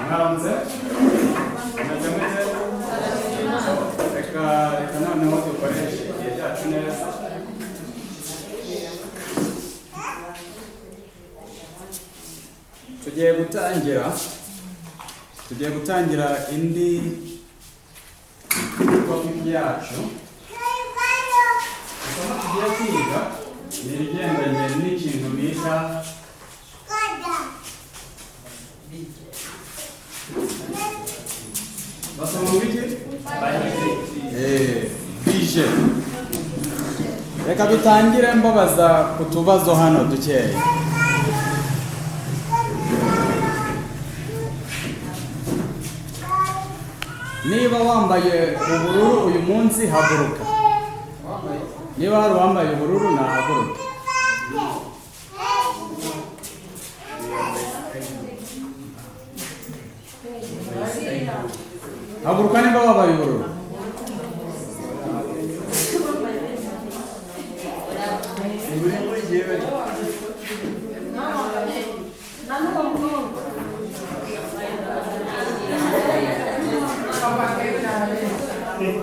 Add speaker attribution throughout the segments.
Speaker 1: mwaramutse meze reka noneho dukoreshe igihe cyacu neza. tugiye gutangira indi topic yacu. Isomo tugiye kwiga ni irigendanye n'ikintu bita basoma wiki bije. Reka dutangire mbabaza ku tubazo hano dukeya. Niba wambaye ubururu uyu munsi haguruka. Niba hari wambaye ubururu nahaguruka. Haguruka niba wambaye ubururu.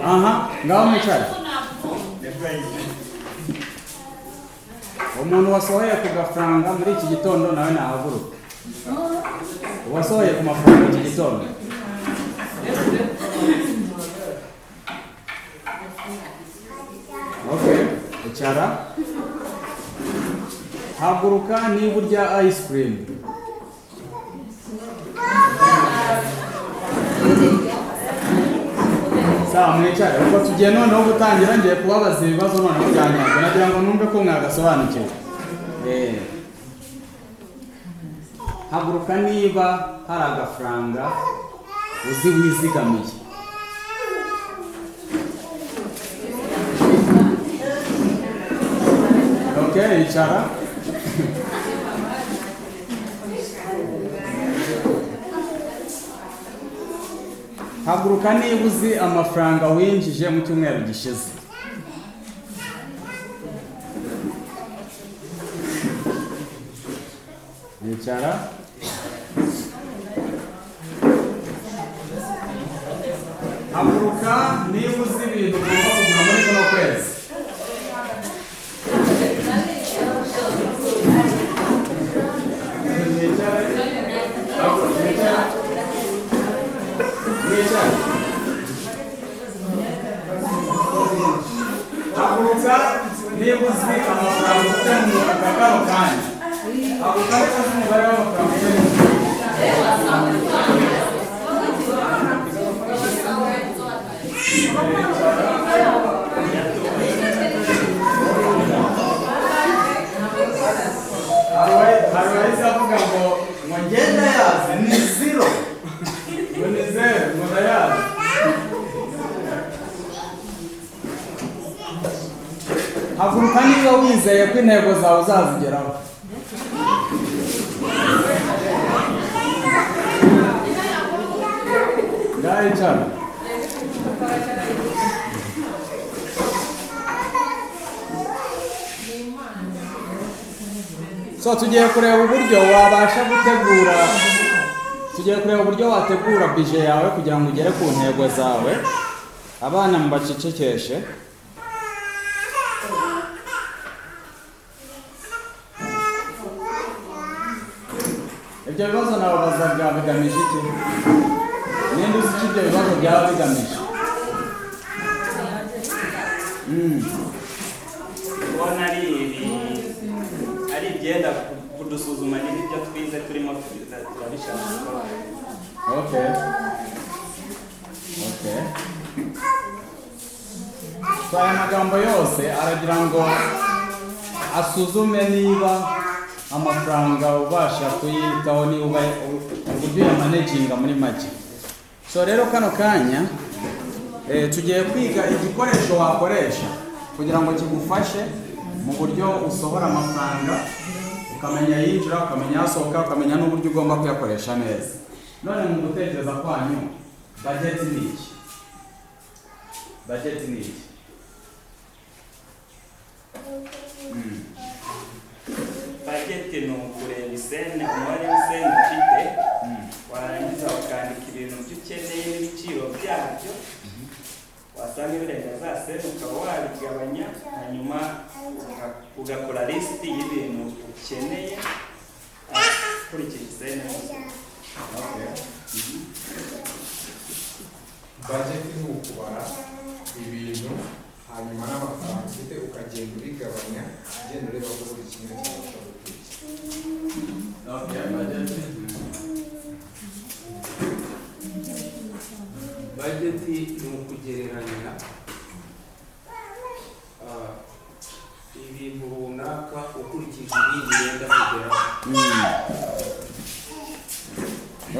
Speaker 1: Aha, ngaho mwicara. Umuntu wasohoye ku gafaranga muri iki gitondo nawe nahaguruka. Wasohoye ku mafaranga iki gitondo. Okay, icara. Haguruka niba urya ice cream. Mwicare uko tugiye noneho gutangira ngiye kubabaza ibibazo noneho byanyabyo nagira ngo numve ko mwagasobanukiwe. Haguruka niba hari agafaranga uzi wizigamiye. Okay, icara. Haguruka niba uzi amafaranga winjije mu cyumweru gishize. Icara. Haguruka niba uzi ibintu ugomba kugura muri kuno kwezi. Haguruka niba uzi amafaranga ufite mu kagaro kanya. Haguruka niba uzi umubare w'amafaranga ufite mu hari wahise avuga ngo ngenda yazi ni zero. Ngo ni zero, ngo ndayazi. Haguruka niba wizeye ko intego zawe uzazigeraho. Ngaho icara. Tugiye kureba uburyo wabasha gutegura. Tugiye kureba uburyo wategura bije yawe kugira ngo ugere ku ntego zawe. Abana mbacecekeshe. Ibyo bibazo nababazaga bigamije iki? Ninde uzi ibyo bibazo byaba bigamije?
Speaker 2: Ubona ari ibyenda kudusuzuma n'ibyo twize turimo turabishaka.
Speaker 1: Okay. Aya magambo yose aragira ngo asuzume niba amafaranga ubasha kuyitaho, niba uburyo yamanaginga muri make. Rero kano kanya tugiye kwiga igikoresho wakoresha kugira ngo kigufashe mu buryo usohora amafaranga, ukamenya yinjira, ukamenya asohoka, ukamenya n'uburyo ugomba kuyakoresha neza. None mu gutekereza kwanyu budget ni iki? Budget ni iki?
Speaker 2: Budget ni ukureba isene, umubare w'isene ufite, warangiza ukaba wabigabanya hanyuma ugakora lisiti y'ibintu ukeneye ukurikije neza.
Speaker 3: Budget ni ukubara ibintu hanyuma n'amafaranga ufite ukagenda ubigabanya ugenda ureba ko buri kimwe cyabasha gukurikira.
Speaker 4: Budget ni ukugereranya ibintu runaka ukurikije ibindi wenda kugeraho.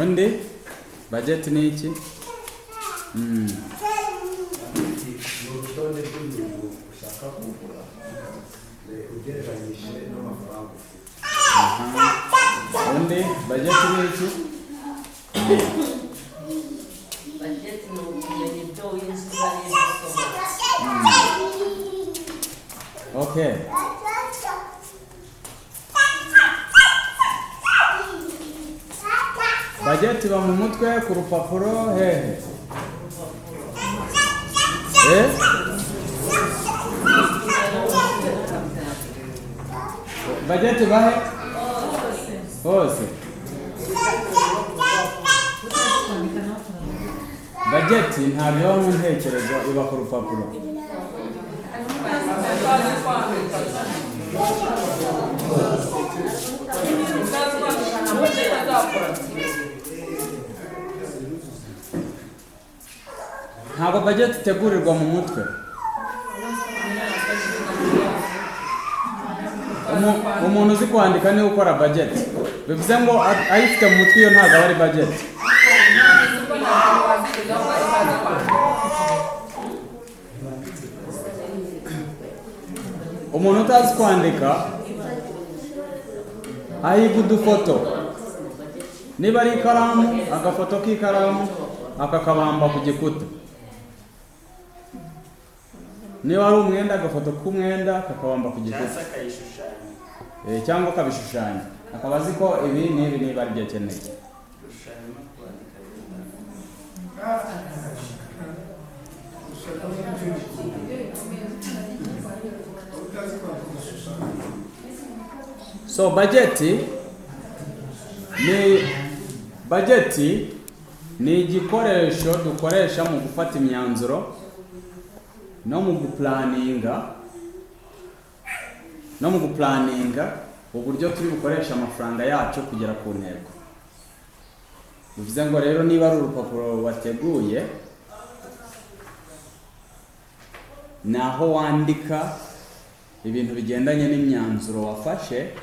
Speaker 1: Undi budget ni iki?
Speaker 3: Ni urutonde rw'ibintu ushaka kugura ugereranyije n'amafaranga ufite.
Speaker 1: Undi budget ni iki?
Speaker 5: Budget ni ukumenya ibyo winjiza n'ibyo usohora.
Speaker 1: Okay. Budget iba mu mutwe, ku rupapuro, hehe? Budget iba he? Hose. Budget ntabwo iba mu ntekerezo, iba ku rupapuro. Ntabwo budget itegurirwa mu mutwe. Umuntu uzi kwandika niwe ukora budget. Bivuze ngo ayifite mu mutwe iyo ntabwo ari budget. Umuntu utazi kwandika ahiga udufoto. Niba ari ikaramu, agafoto k'ikaramu akakabamba ku gikuta. Niba ari umwenda, agafoto k'umwenda kakabamba ku gikuta. Cyangwa akabishushanya. Akaba azi ko ibi n'ibi niba ari byo akeneye. So budget ni igikoresho dukoresha mu gufata imyanzuro no mu guplaninga uburyo turi bukoresha amafaranga yacu kugera ku ntego. Bivuze ngo rero niba ari urupapuro wateguye, naho wandika ibintu bigendanye n'imyanzuro wafashe,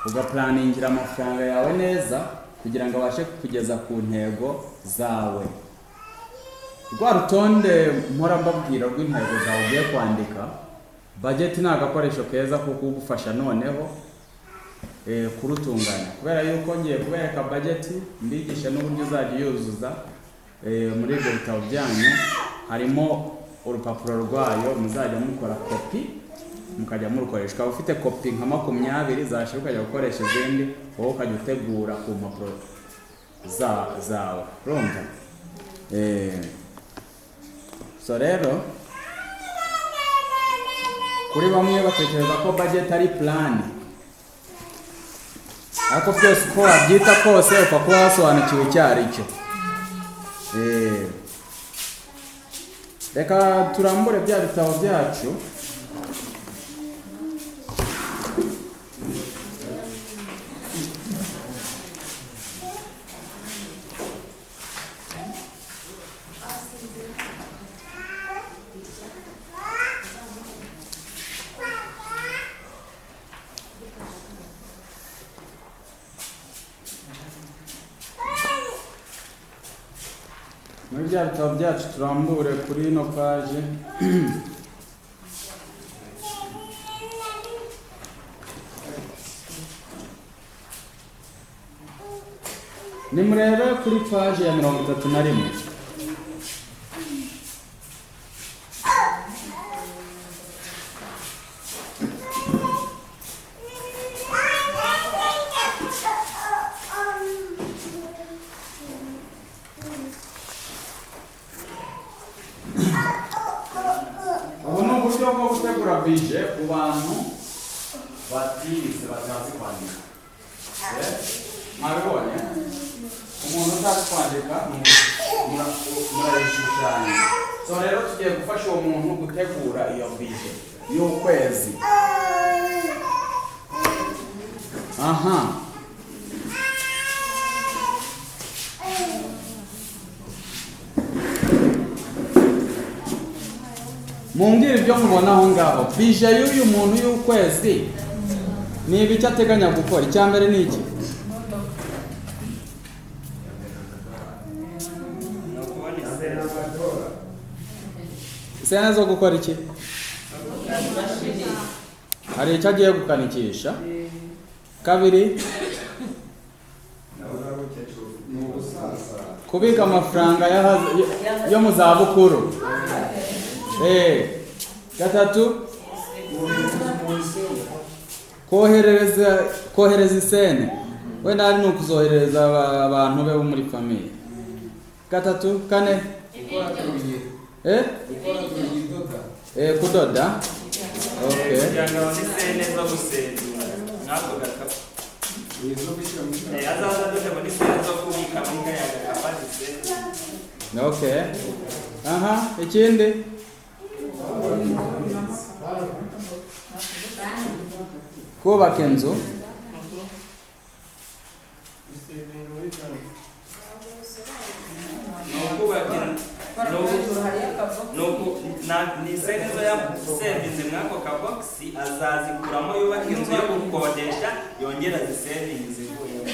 Speaker 1: ugaplaningira amafaranga yawe neza kugira ngo abashe kugeza ku ntego zawe. Rwa rutonde mpora mbabwira rw'intego zawe ugiye kwandika, budget ni agakoresho keza ko kugufasha noneho kurutunganya. Kubera yuko ngiye kubereka budget, mbigisha n'uburyo uzajya yuzuza muri ibyo bitabo byanyu. Harimo urupapuro rwayo muzajya mukora kopi, mukajya murukoresha. Ukaba ufite kopi nka 20 zashira ukajya gukoresha izindi, wowe ukajya utegura ku mpapuro zawe. Urumva? So rero kuri bamwe batekereza ko budget ari plan, ariko byose ko wabyita kose upfa kuba wasobanukiwe icyo ari cyo. Reka turambure bya bitabo byacu. Muri bya bitabo byacu turambure kuri ino page. Nimurebe kuri page ya 31. bije ku bantu batize batazi kwandika. Mwabibonye? Umuntu utazi kwandika murayishushanya. So rero tugiye gufasha uwo muntu gutegura iyo bije y'ukwezi. Aha. Mumbwire ibyo mubona aho ngaho. Bije y'uyu muntu y'ukwezi ni ibiki ateganya gukora? Icya mbere ni iki? Sena zo gukora iki? Hari icyo agiye gukanikisha. Kabiri, kubika amafaranga yo mu zabukuru. Gatatu, kohereza isene. Wenda hari nukuzohereza abantu be bo muri famille. Gatatu, kane, kudoda. Okay. Okay. Aha, ikindi. Kubaka inzu.
Speaker 2: Ni senezo ya savings mwako ka box azazikuramo yubaka inzu yo gukodesha yongera zi savings zivuyemo.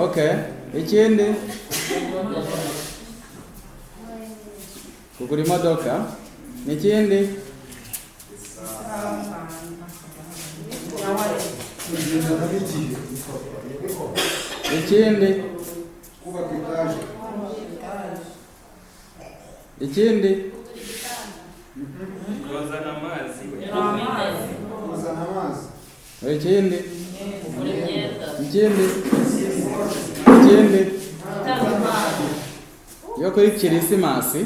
Speaker 1: Okay. Ikindi. Kugura imodoka. Ikindi. Ikindi. Ikindi.
Speaker 2: Kuzana amazi.
Speaker 1: Ikindi. Ikindi. Ikindi. Yo kuri Kirisimasi.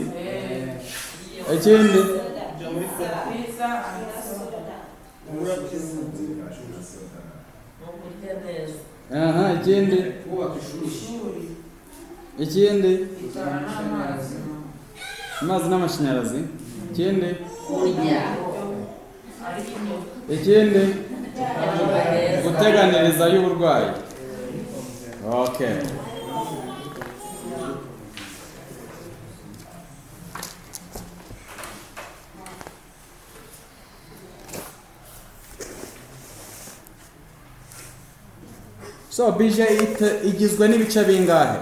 Speaker 1: Ikindi. Aha, ikindi. Ikindi. Amazi n'amashanyarazi. Ikindi. Ikindi. Guteganiriza y'uburwayi. Okay. So bije igizwe n'ibice bingahe?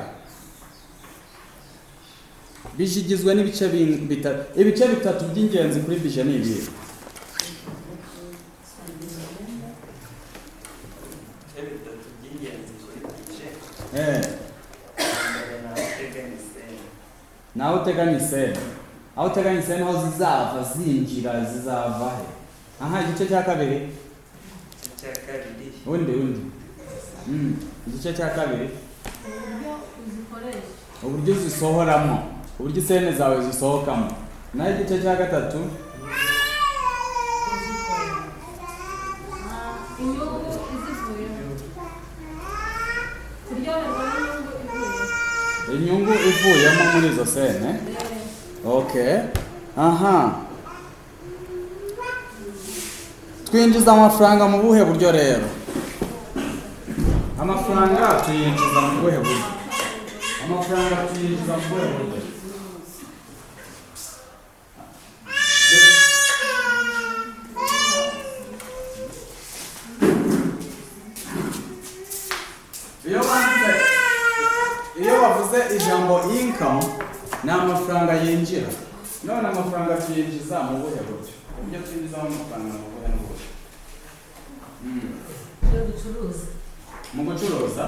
Speaker 1: Bije igizwe n'ibice bitatu. Ibice bitatu by'ingenzi kuri bije ni ibi. Nawe uteganyise. Aho uteganyise naho zizava zinjira zizava he? Aha, igice cya kabiri. Undi. Igice cya kabiri. Uburyo zisohoramo. Uburyo isene zawe zisohokamo. Naho igice cya gatatu. Inyungu ivuyemo muri izo sene. Okay. Aha. Twinjiza amafaranga mu buhe buryo rero? Amafaranga tuyinjiza mu buhe buryo? Amafaranga tuyinjiza mu buhe buryo? Iyo bavuze ijambo income ni amafaranga yinjira. None amafaranga tuyinjiza mu buhe buryo? Uburyo twinjizamo amafaranga mu buhe buryo? Mu gucuruza.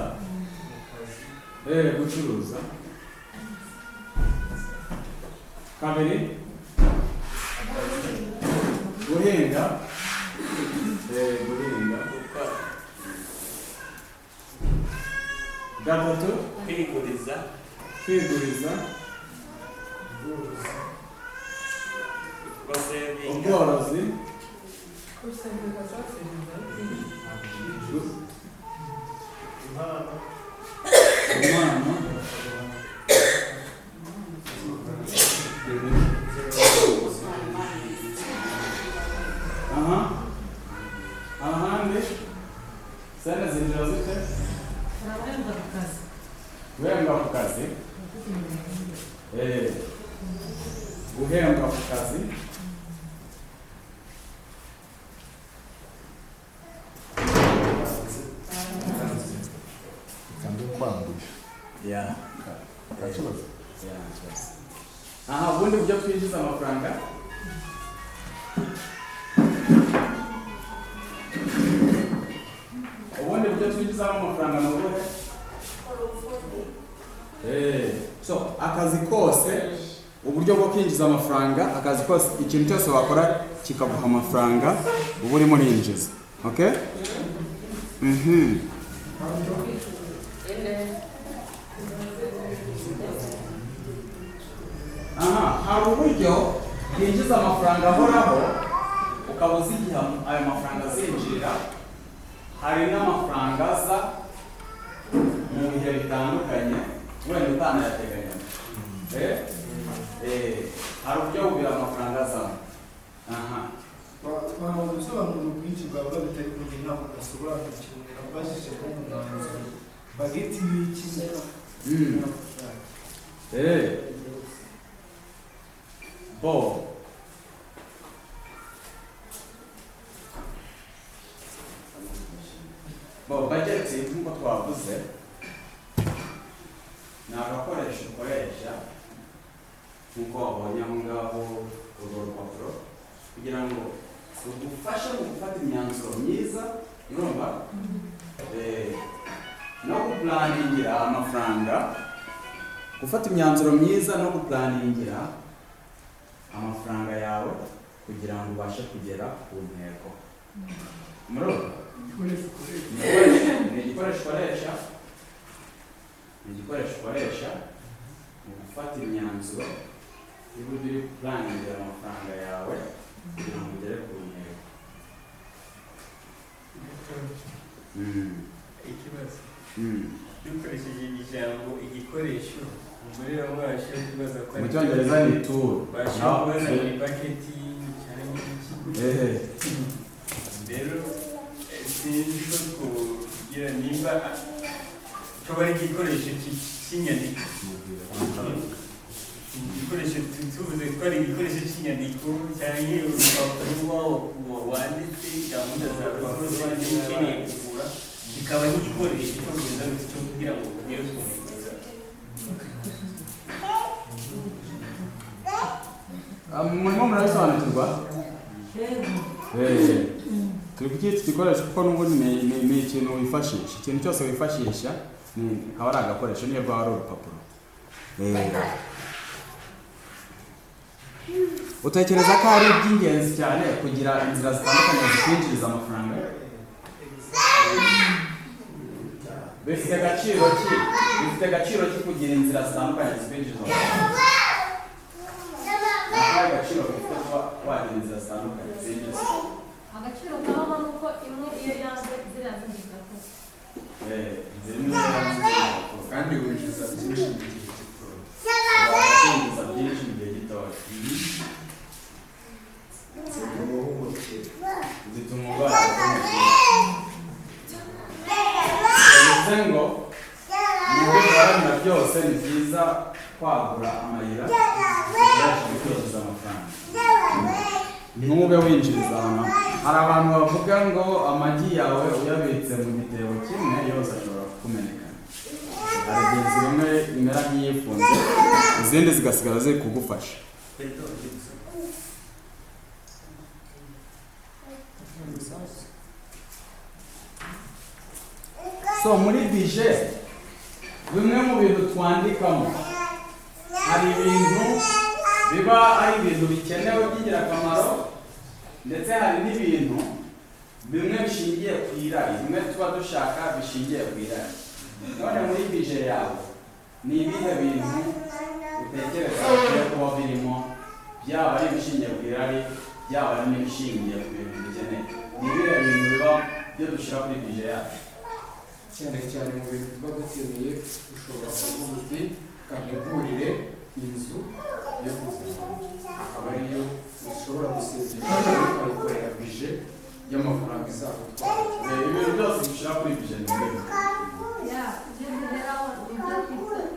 Speaker 1: Gucuruza. Kabiri. Guhinga. Guhinga. Gatatu. Kwiguriza. Ubworozi. ahandi sene zinjira zite guhembwa ku kazi guhembwa ku kazi ubundi buryo twinjiza amafaranga ni ubuhe? So akazi kose uburyo bwo kwinjiza amafaranga, akazi kose ikintu cyose wakora kikaguha amafaranga uba urimo urinjiza. Okay? Hari uburyo bwinjiza amafaranga ahoraho ukaba uzi igihe ayo mafaranga azinjirira. Hari n'amafaranga aza mu bihe bitandukanye wenda utanayateganya. Hari uburyo bubiri amafaranga azamo.
Speaker 6: Twamaze gusobanura ubwinshi bwawe bitari kugira inama udasobanukirwa bashyize ku mwanzuro bageti y'iki
Speaker 1: budget nk'uko twavuze ni agakoresho ukoresha nk'uko wabonye aho ngaho urwo rupapuro kugira ngo rugufashe mu gufata imyanzuro myiza, urumva, no gupulaningira amafaranga, gufata imyanzuro myiza no gupulaningira amafaranga yawe kugira ngo ubashe kugera ku ntego. Murumva? Ni igikoresho ukoresha mu gufata imyanzuro y'uburyo uri gupulaningira amafaranga yawe kugira ngo ugere ku ntego.
Speaker 7: Ikibazo dukoresheje ijambo igikoresho umugore wabasha kubaza ko
Speaker 1: mu cyongereza ni tool,
Speaker 7: basha kubaza muri baketi cyangwa iki rero sinzi ko kugira nimba coba ari igikoresho cy'inyandiko igikoresho tuvuze ko ari igikoresho cy'inyandiko cyangwa urupapuro wanditse gahunda zawe ukeneye kugura kikaba n'igikoresho cyo kugeza cyo kugira ngo ugere ku ntego zawe.
Speaker 1: Murimo murabisobanukirwa? Turi kucyita igikoresho kuko n'ubundi ni ikintu wifashisha, ikintu cyose wifashisha akaba ari agakoresho niyo rwaba ari urupapuro. Utekereza ko ari iby'ingenzi cyane kugira inzira zitandukanye zikwinjiriza amafaranga? Bifite agaciro ki kugira inzira zitandukanye zikwinjiriza amafaranga? Agaciro bifite kuba wagira inzira zitandukanye zinjiza.
Speaker 8: Agaciro kabamo nuko imwe iyo yanze ziriya zindi zirakoze.
Speaker 3: kandi winjiza byinshi mu gihe gitoya. Zituma ubasha ngo mu biharanira byose ni byiza kwagura amayira ukoresha mu kwinjiza amafaranga. Ntube winjiriza hano. Hari abantu bavuga ngo amagi yawe uyabitse mu gitebo kimwe yose ashobora kukumenekana. Hari igihe zimwe imera nk'iyifunze izindi zigasigara ziri kugufasha. So muri budget bimwe mu bintu twandikamo hari ibintu biba ari ibintu bikenewe by'ingirakamaro ndetse hari n'ibintu bimwe bishingiye ku irari, bimwe tuba dushaka bishingiye ku irari. None muri budget yawe ni ibihe bintu utekereza ko kuba birimo byaba ari ibishingiye ku irari byaba n'ibishingiye ku bintu dukeneye. Ni ibihe bintu biba byo dushyira kuri bije yacu?
Speaker 4: cyane cyane mu bintu tuba dukeneye ushobora kuvuga uti kamigurire inzu yo kuzima, akaba ariyo ushobora gusezerera ukayikorera bije y'amafaranga izagutwara.
Speaker 3: Ibintu byose dushyira kuri bije ni ibihe?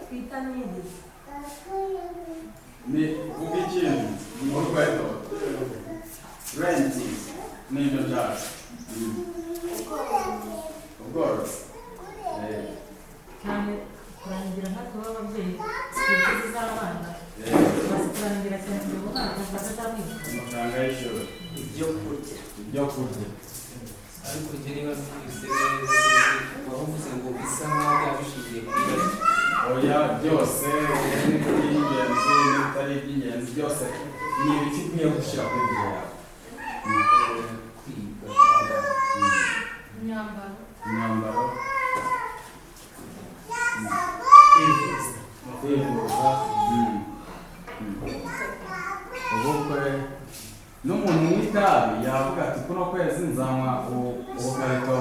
Speaker 8: twita nini
Speaker 3: Ni kuvuga ikintu ni urwego renti n'ibyo byacu ubworozi
Speaker 5: cyane kurangira natwe b'ababyeyi serivisi z'abana basi kurangira cyane ngo umwana atazamwita
Speaker 3: amafaranga y'ishuri,
Speaker 4: ibyo kurya ariko njye niba twise wavuze ngo bisa nkaho byaba bishingiye kuri
Speaker 3: oya byose n'ibiri ingenzi n'ibitari iby'ingenzi byose ni ibiki ukwiye gushyira kuri bije yawe.
Speaker 4: kwiga
Speaker 8: imyambaro
Speaker 3: Imyambaro, kwivuza, ubukwe. N'umuntu w'itabi yavuga ati kuno kwezi nzanywa ubukarito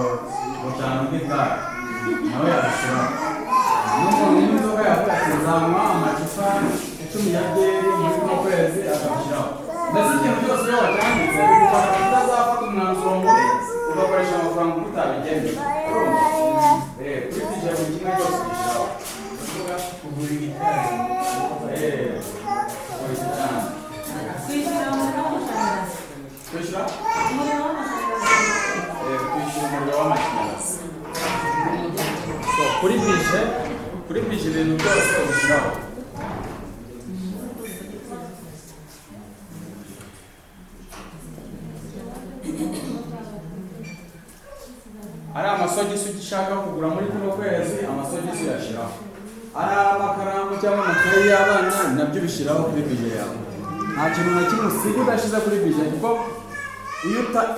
Speaker 3: 5 bw'itabi, nawe yabishora. N'umuntu w'inzoga yavuga ati nzanywa amacupa 10 ya byeri muri kuno kwezi, akabishyiraho. Mbese ikintu cyose iyo wacyanditse bigufasha kutazafata umwanzuro mubi ugakoresha amafaranga uko utabigeneye. Kuri bije buri kimwe cyose gishyiraho.
Speaker 4: kugura ibitari
Speaker 5: kwishyura umuriro w'amashanyarazi
Speaker 3: Kwishyura?
Speaker 5: umuriro w'amashanyarazi
Speaker 3: Kwishyura umuriro w'amashanyarazi. Kuri bije ibintu byose ubishyiraho. Ari amasogisi ugishaka kugura muri kuno kwezi, amasogisi uyashyiraho. Ari amakaramu cyangwa amakayi y'abana, nabyo ubishyiraho kuri bije yawe. Nta kintu na kimwe usiga udashyize kuri bije, kuko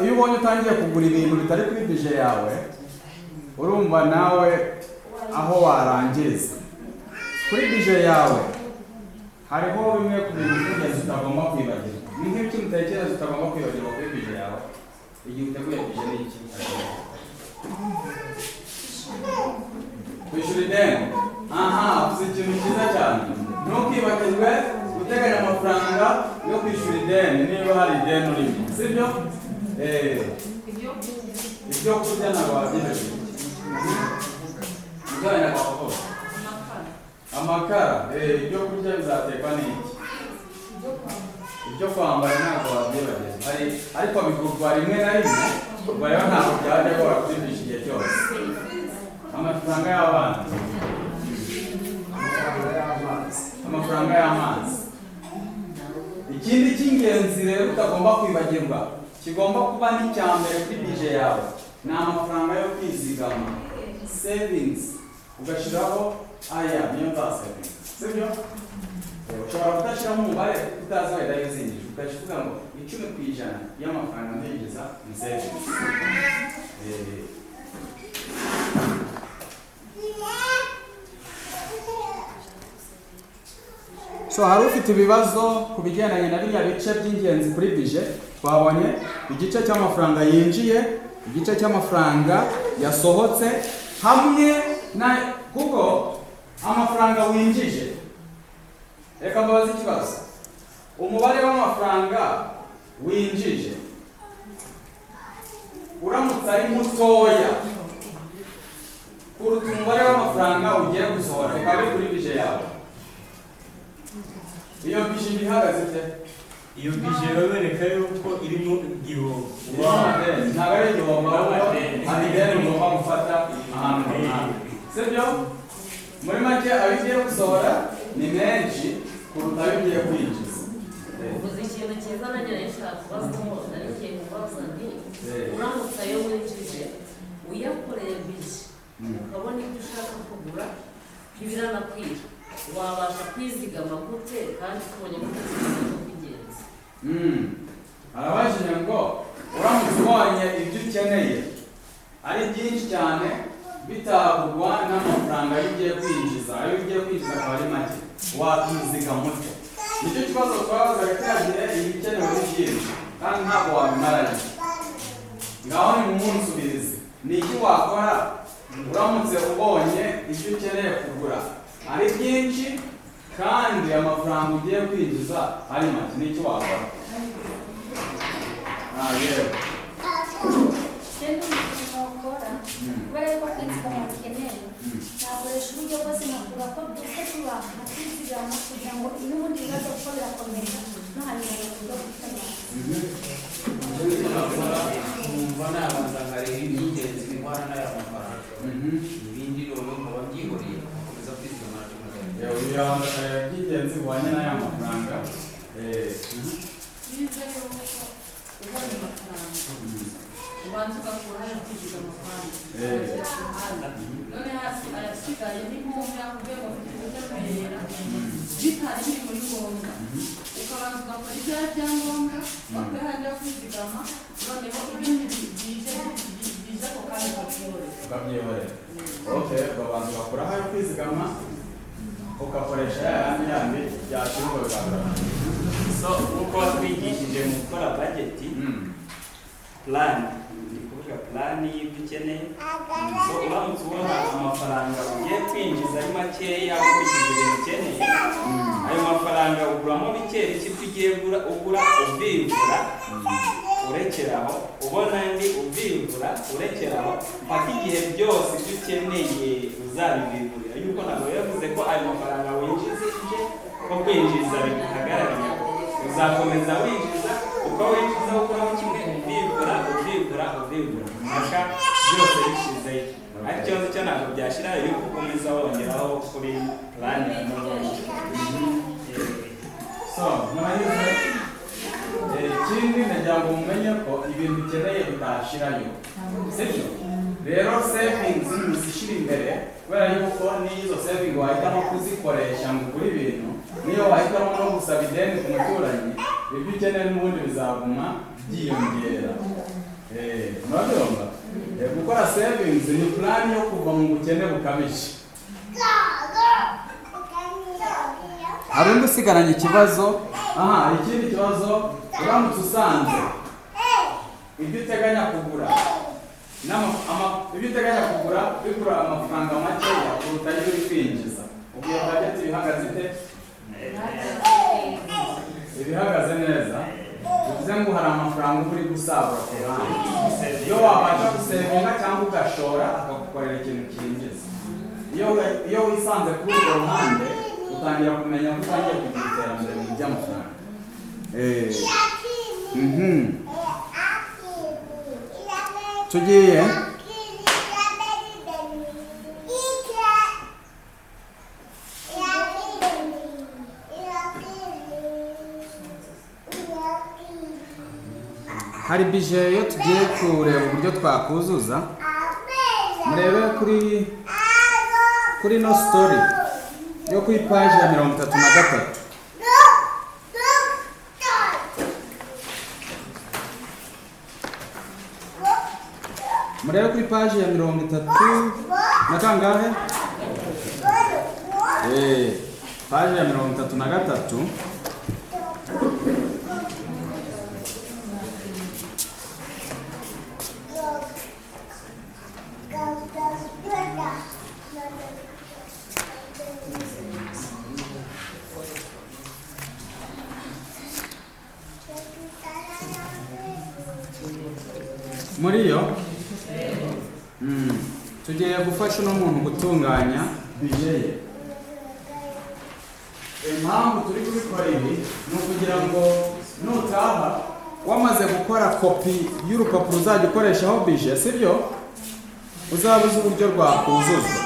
Speaker 3: iyo ubonye utangiye kugura ibintu bitari kuri bije yawe, urumva nawe aho warangiriza. Kuri bije yawe hariho bimwe ku bintu by'ingenzi utagomba kwibagirwa. Ni nk'ikintu utekereza utagomba kwibagirwa kuri bije yawe igihe uteguye bije ni iki? Kwishyura ideni. Uzi ikintu cyiza cyane. Ntukibagirwe guteganya amafaranga yo kwishyura ideni niba hari ideni urimo, sibyo? Ibyo kurya ntabwo wabyibagiwe. Ibyo wenda wakora. Amakara. Ibyo kurya bizatekwa n'iki? Ibyo kwambara ntabwo wabyibagiwe. Ariko bigurwa rimwe na rimwe, ubwo rero ntabwo byajya bihora kuri bije igihe cyose. Amafaranga y'abana, amafaranga y'amazi. Ikindi cy'ingenzi rero utagomba kwibagirwa, kigomba kuba n'icya mbere kuri bije yawe, ni amafaranga yo kwizigama, savings. Ugashyiraho aya niyo nzasabira, sibyo? Ushobora kudashyiramo umubare utazi wenda y'izindije, ugashyira ngo 10% y'amafaranga ntegeza ni savings. So hari ufite ibibazo ku bigendanye na biriya bice by'ingenzi kuri bije? Twabonye igice cy'amafaranga yinjiye, igice cy'amafaranga yasohotse, hamwe na kuko amafaranga winjije. Reka mbabaze ikibazo. Umubare w'amafaranga winjije uramutse ari mutoya kuruta umubare w'amafaranga ugiye gusohora, ukaba uri kuri bije yawe, iyo bije ihagaze ite?
Speaker 7: iyo bije babereka yuko irimo igihombo.
Speaker 3: Ntabwo ari igihombo, hari ideni ugomba gufata ahantu runaka, sibyo? Muri make ayo ugiye gusohora ni menshi kuruta ayo ugiye kwinjiza.
Speaker 5: uvuze ikintu cyiza nanjye nashaka kubazaho, nari ngiye kubaza nti uramutse ayo winjije uyakoreye bije ukabona ibyo ushaka kugura ntibiranakwira, wabasha kwizigama gute kandi tubonye ko kwizigama kw'ingenzi?
Speaker 3: Arabajije ngo uramutse ubonye ibyo ukeneye ari byinshi cyane bitagurwa n'amafaranga yo ugiye kwinjiza, ayo ugiye kwinjiza akaba ari make, wakwizigama ute? Nicyo kibazo twabazaga cyagiye ibikenewe ni byinshi kandi ntabwo wabimaranye. Ngaho ni mumunsubize, ni iki wakora uramutse ubonye ibyo ukeneye kugura ari byinshi kandi amafaranga ugiye kwinjiza ari make? Ni iki wakora? Yewe
Speaker 8: kubera ko kwizigama bikeneye nakoresha uburyo bwose nakura ko byose tubaha kwizigama kugira ngo n'ubundi bibazo kuko birakomeza no hanyuma bakunda gutabara.
Speaker 9: numva nabanza nkareba iby'ingenzi bintwara n'aya mafaranga, ibindi noneho nkaba byihoreye nkomeza kwizigama nacyo nkagenda.
Speaker 3: uyabanza akareba iby'ingenzi bihwanye n'aya mafaranga.
Speaker 5: Biza yuko ubona amafaranga ubanza ugakura ayo kwiziga amafaranga none hasi ayasigaye ni ngombwa kubera ngo utamerera bitari biri muri ngombwa ukabanza ugakora ibya byangombwa bakwihangira kwizigama noneho ibindi bije ako kanya
Speaker 3: ukabyihorera. Okay, ukabanza ugakuraho ayo kwizigama ugakoresha yandi byashyirwa bikagura.
Speaker 2: So uko twigishije mu gukora budget plan, ni kuvuga plan y'ibyo ukeneye. So uramutse ubona amafaranga ugiye kwinjiza ari makeya ukurikije ibintu ukeneye, ayo mafaranga uguramo bike bike ugiye ugura ubivura urekeraho, ubona andi ubivura urekeraho mpaka igihe byose ibyo ukeneye uzabivurira. Yuko ntabwo yavuze ko ayo mafaranga winjiza ko kwinjiza bihagarariye, uzakomeza winjiza uko winjiza ukuraho kimwe ubivura mpaka byose bishizeyo. ariko ikibazo cyo ntabwo byashyiraho yuko ukomeza wongeraho kuri plan n'ubundi.
Speaker 3: So mwahize ikindi nagira ngo mumenye ko ibintu ukeneye bitashirayo, sibyo? Rero savings muzishyira imbere kubera yuko n'izo saving wahitamo kuzikoresha ngo ugure ibintu, niyo wahitamo no gusaba ideni ku muturanyi, ibyo ukeneye n'ubundi bizaguma byiyongera. Murabyumva? Gukora savings ni plan yo kuva mu bukene bukabije. Hari undi usigaranye ikibazo? Ikindi kibazo, uramutse usanze ibyo uteganya kugura bigura amafaranga makeya kuruta ibyo uri kwinjiza, ubwo budget bihagaze ite? Ibihagaze neza, bivuze ngo hari amafaranga uri gusabura ku ruhande. Iyo wabasha gusevinga cyangwa ugashora akagukorera ikintu cyinjiza, iyo wisanze kuri urwo ruhande utangira kumenya ko utangiye kugira iterambere mu by'amafaranga. Tugiye hari bije yo tugiye kureba uburyo twakuzuza. Murebe kuri no story yo kuri page ya 33. Murebe kuri page ya 33 na kangahe? Page ya 33. Muri yo tugiye gufasha uno muntu gutunganya bije ye. Impamvu turi kubikora ibi ni ukugira ngo nutaha wamaze gukora kopi y'urupapuro uzajya ukoreshaho bije, sibyo? Uzabuze uburyo rwakuzuzwa.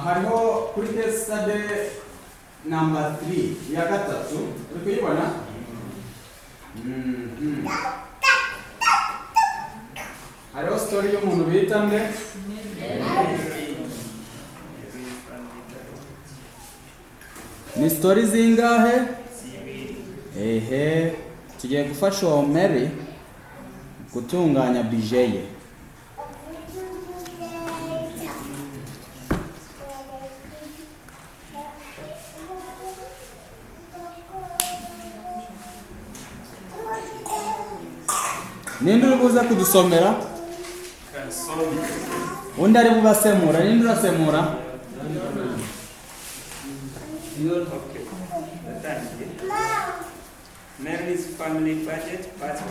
Speaker 3: Hariho kuri case study number 3 ya gatatu, uri kuyibona? Hariho story y'umuntu bita nde? Ni story zingahe?
Speaker 2: zibiri.
Speaker 3: Ehe, tugiye gufasha uwo Mary gutunganya budget ye. Ninde uri buza kudusomera?
Speaker 2: Kansome.
Speaker 3: Undi ari bubasemura, ninde urasemura?
Speaker 2: Okay. Natangiye. Mary's family budget part 1.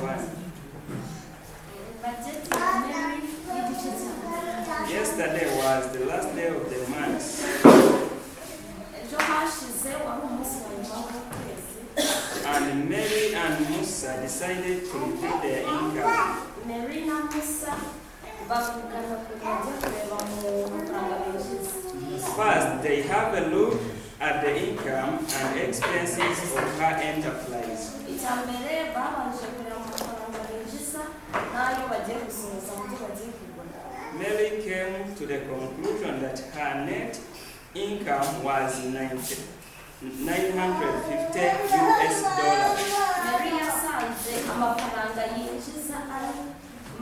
Speaker 8: Budget ya Mary y'igice cya mbere.
Speaker 2: Yesterday was the last day of the month.
Speaker 8: Ejo hashize wari umunsi wa nyuma w'ukwezi.
Speaker 2: And Mary and Musa decided to review their income.
Speaker 8: Mary na Musa bavugana ku bajya kureba mu mafaranga binjiza.
Speaker 2: First, they have a look at the income and expenses of her enterprise.
Speaker 8: Icya mbere babanje kureba mu mafaranga binjiza n'ayo bagiye gusohoza mu byo bagiye kugura.
Speaker 2: Mary came to the conclusion that her net income was $950.
Speaker 8: Mary yasanze amafaranga yinjiza ari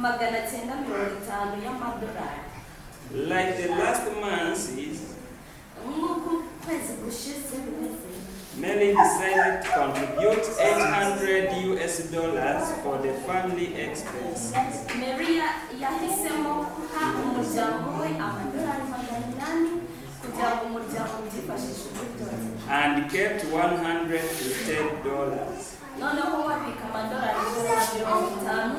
Speaker 8: $950 y'amadolari.
Speaker 2: Like the last month's,
Speaker 8: Nk'uko ukwezi gushize bimeze,
Speaker 2: Mary decided to contribute $800 for the family expenses
Speaker 8: Mary yahisemo guha umuryango we amadolari $800 kugira ngo umuryango ubyifashishe uburyo.
Speaker 2: and kept $150.
Speaker 8: Noneho wabika amadolari $50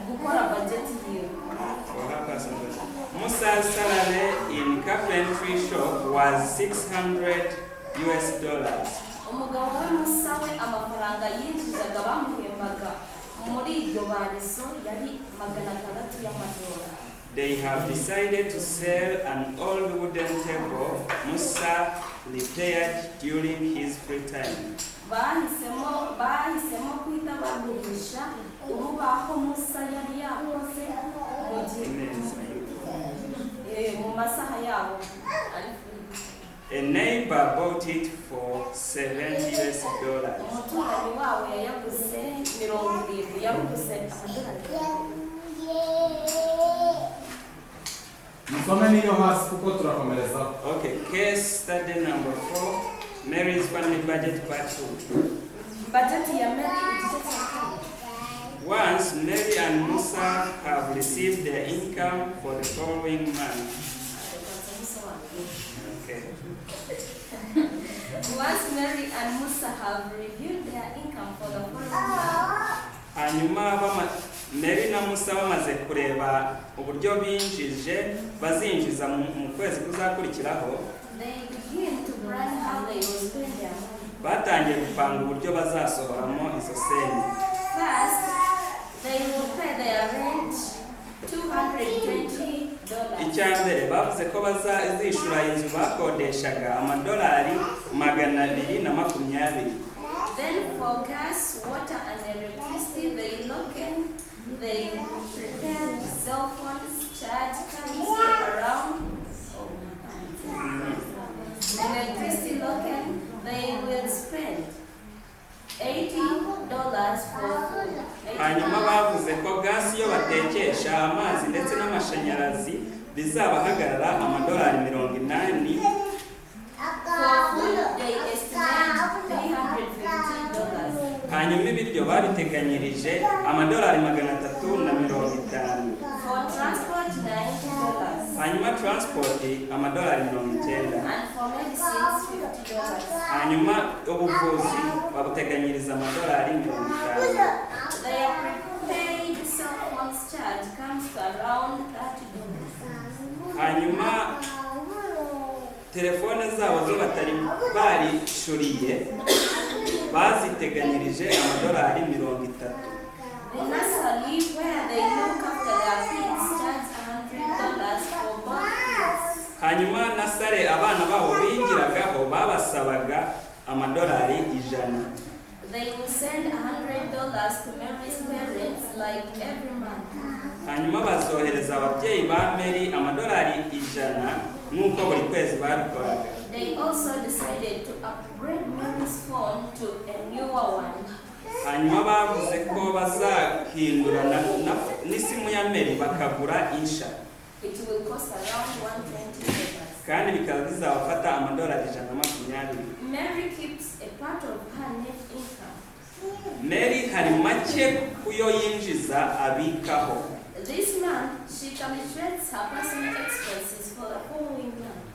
Speaker 8: gukora bajeti yiwe.
Speaker 2: For her personal. Musa's salary in carpentry shop was $600.
Speaker 8: Umugabo we Musa we amafaranga yinjizaga bamuhembaga muri iryo bariso yari $600 y'amadolari.
Speaker 2: They have decided to sell an old wooden table Musa repaired during his free time.
Speaker 8: bahisemo kuhita bagurisha urubaho Musa yari yakoze mu masaha yabo.
Speaker 2: A neighbor bought it for $70.
Speaker 8: Umuturanyi wabo yayaguze $70, yaguze amadolari.
Speaker 3: Musome niyo hasi kuko turakomereza.
Speaker 2: Okay, case study number 4, Mary's family budget part 2.
Speaker 8: Bajeti ya Mary igice cya kabiri.
Speaker 2: Once Mary and Musa have received their income for the following month. Okay.
Speaker 8: Once Mary and Musa have reviewed their income for the following month.
Speaker 2: Hanyuma Mary na Musa bamaze kureba uburyo binjije bazinjiza mu kwezi kuzakurikiraho.
Speaker 8: They begin to plan how they will spend their money.
Speaker 2: Batangiye gupanga uburyo bazasohoramo izo senti.
Speaker 8: First, they will pay their rent $220.
Speaker 2: Icyambere bavuze ko bazishura inzu bakodeshaga amadolari $220.
Speaker 8: Then for gas, water and electricity, they prepare cell phones, charge cards around. Electricity local, they will spend $80 for food.
Speaker 2: Hanyuma bavuze ko gasi iyo batekesha amazi ndetse n'amashanyarazi bizabahagarara amadolari $80.
Speaker 8: For food, they estimate $350.
Speaker 2: Hanyuma ibiryo babiteganyirije amadolari $350.
Speaker 8: For transport, $90.
Speaker 2: Hanyuma transport amadolari $90.
Speaker 8: And for medicines, $50.
Speaker 2: Hanyuma ubuvuzi babuteganyiriza amadolari $50.
Speaker 8: Their prepaid cell phones charge comes to around $30.
Speaker 2: Hanyuma telefone zabo zo batari barishuriye baziteganyirije amadolari $30.
Speaker 8: The nursery where they look after their kids charge $100 for both kids.
Speaker 2: Hanyuma nasare abana babo bigiragaho babasabaga amadolari $100.
Speaker 8: They will send $100 to Mary's parents like every month.
Speaker 2: Hanyuma bazohereza ababyeyi ba Mary amadolari $100 nk'uko buri kwezi babikoraga.
Speaker 8: They also decided to upgrade Mary's phone to a newer one.
Speaker 2: hanyuma bavuze ko bazahindura n'isimu ya Mary bakagura insha.
Speaker 8: It will cost around $120.
Speaker 2: kandi bikaba bizabafata amadolari $120.
Speaker 8: Mary keeps a part of her net income.
Speaker 2: Mary hari make kuyo yinjiza abikaho.
Speaker 8: This month, she calculates her personal expenses for the following month.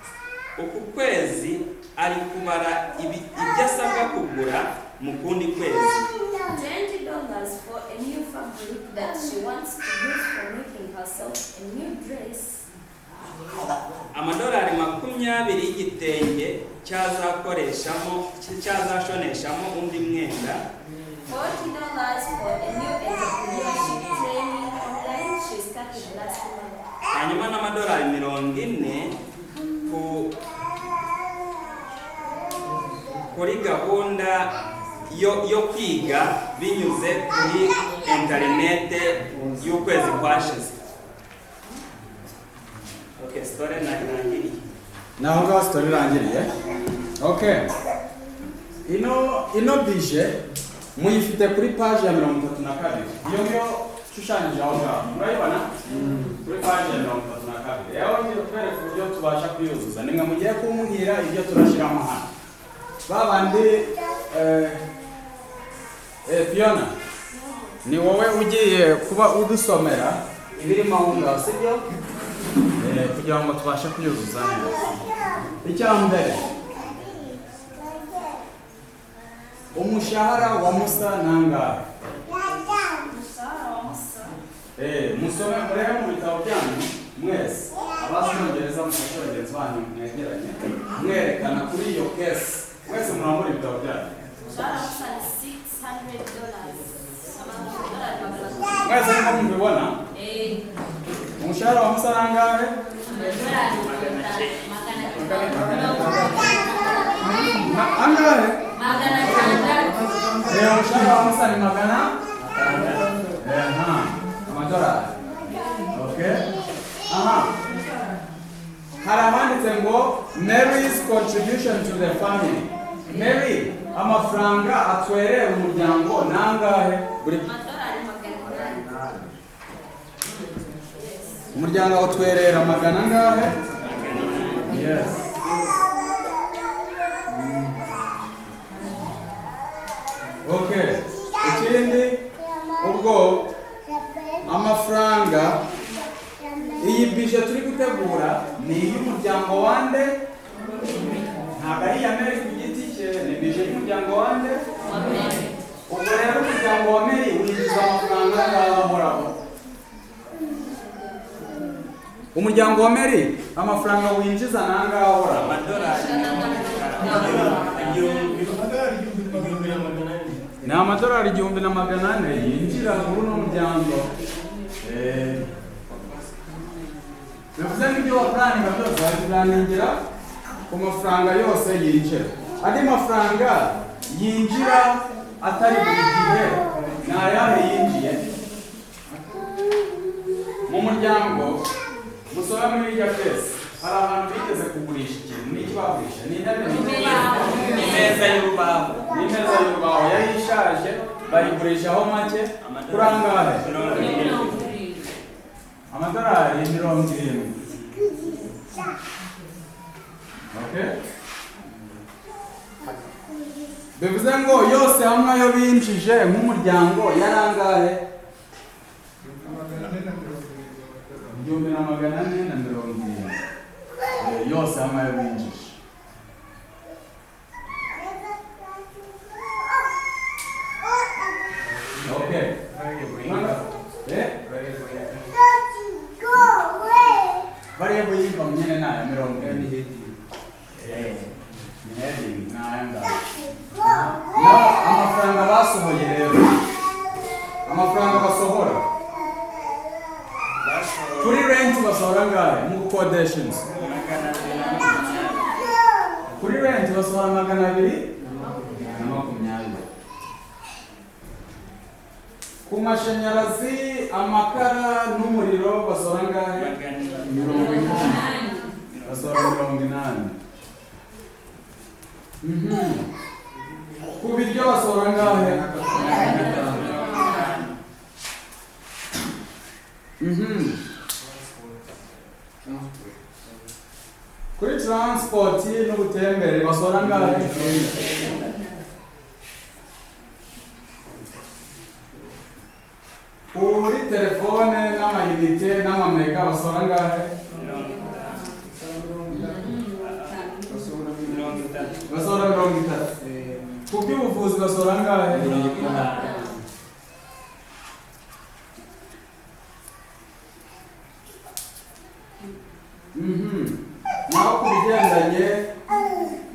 Speaker 2: Uku kwezi ari kubara ibyo asabwa kugura mu kundi kwezi.
Speaker 8: $20 for a new fabric that she wants to use for making herself a new dress.
Speaker 2: Amadolari 20 y'igitenge cyazashoneshamo undi mwenda.
Speaker 8: $40 for a new entrepreneurship training online she started last month.
Speaker 2: Hanyuma n'amadolari 40 kuri gahunda yo kwiga binyuze kuri interinete y'ukwezi kwashize. Okay, story narangiriye.
Speaker 3: Naho ngaho story irangiriye. Okay. Ino bije muyifite kuri page ya 32. Iyo ngiyo shushanyije aho ngaho. Murayibona? Kuri page ya 32. Yaho ngiye kwereka uburyo tubasha kuyuzuza. Nimwe mugiye kumbwira ibyo turashiramo hano. Babandi Fiona, ni wowe ugiye kuba udusomera ibirimo aho ngaho, sibyo? Kugira ngo tubashe kuyuzuza neza. Icyambere, umushahara wa Musa nangahe? Musome murebe mu bitabo byanyu mwese abasongereza mufashe bagenzi banyu mwegeranye mwerekana kuri iyo kesi mwese murambura ibitabo byanyu. Mwese niko mubibona? Umushahara wa Musa nangahe? Angahe? Umushahara wa Musa ni $100. Amadolari. Okay? Harahanditse ngo Mary's contribution to the family. Mary amafaranga atwerera umuryango nangahe? Umuryango utwerera $100 angahe? Yes. Okay. Ikindi ubwo amafaranga iyi bije turi gutegura ni y'umuryango wande, ntabwo ari iya Mary ku giti cye, ni bije y'umuryango wande. Ubwo rero umuryango wa Mary winjiza amafaranga y'ahoraho. Umuryango wa Mary amafaranga winjiza nangahe ahora? Ni amadolari 1,400 yinjira muri uno muryango. Bivuze ngo ibyo waplaninga byose wabiplaningira ku mafaranga yose yinjira. Andi mafaranga yinjira atari buri gihe ni ayahe yinjiye? Mu muryango musora muri irya kesi hari abantu bigeze kugurisha ikintu n'iki bagurisha? Ni intebe
Speaker 2: Imeza y'urubaho.
Speaker 3: Imeza y'urubaho yari ishaje bayigurishaho make kuri angahe? Amadolari 70. Okay? Bivuze ngo yose hamwe ayo binjije nk'umuryango yarangahe? 1,470. Yose hamwe ayo binjije. Okay. Variable income nyine nayo 70. Amafaranga basohoye rero, amafaranga basohora kuri rent basohora angahe mu gukodesha inzu? Kuri rent basohora $220. Ku mashanyarazi, amakara n'umuriro basohora angahe? 80. Basohora 80. Kuri transport n'ubutembere basora ngahe? Kuri telefone n'amayinite n'amamega basora ngahe? Basora 30. Ku by'ubuvuzi basora ngahe? Naho ku bigendanye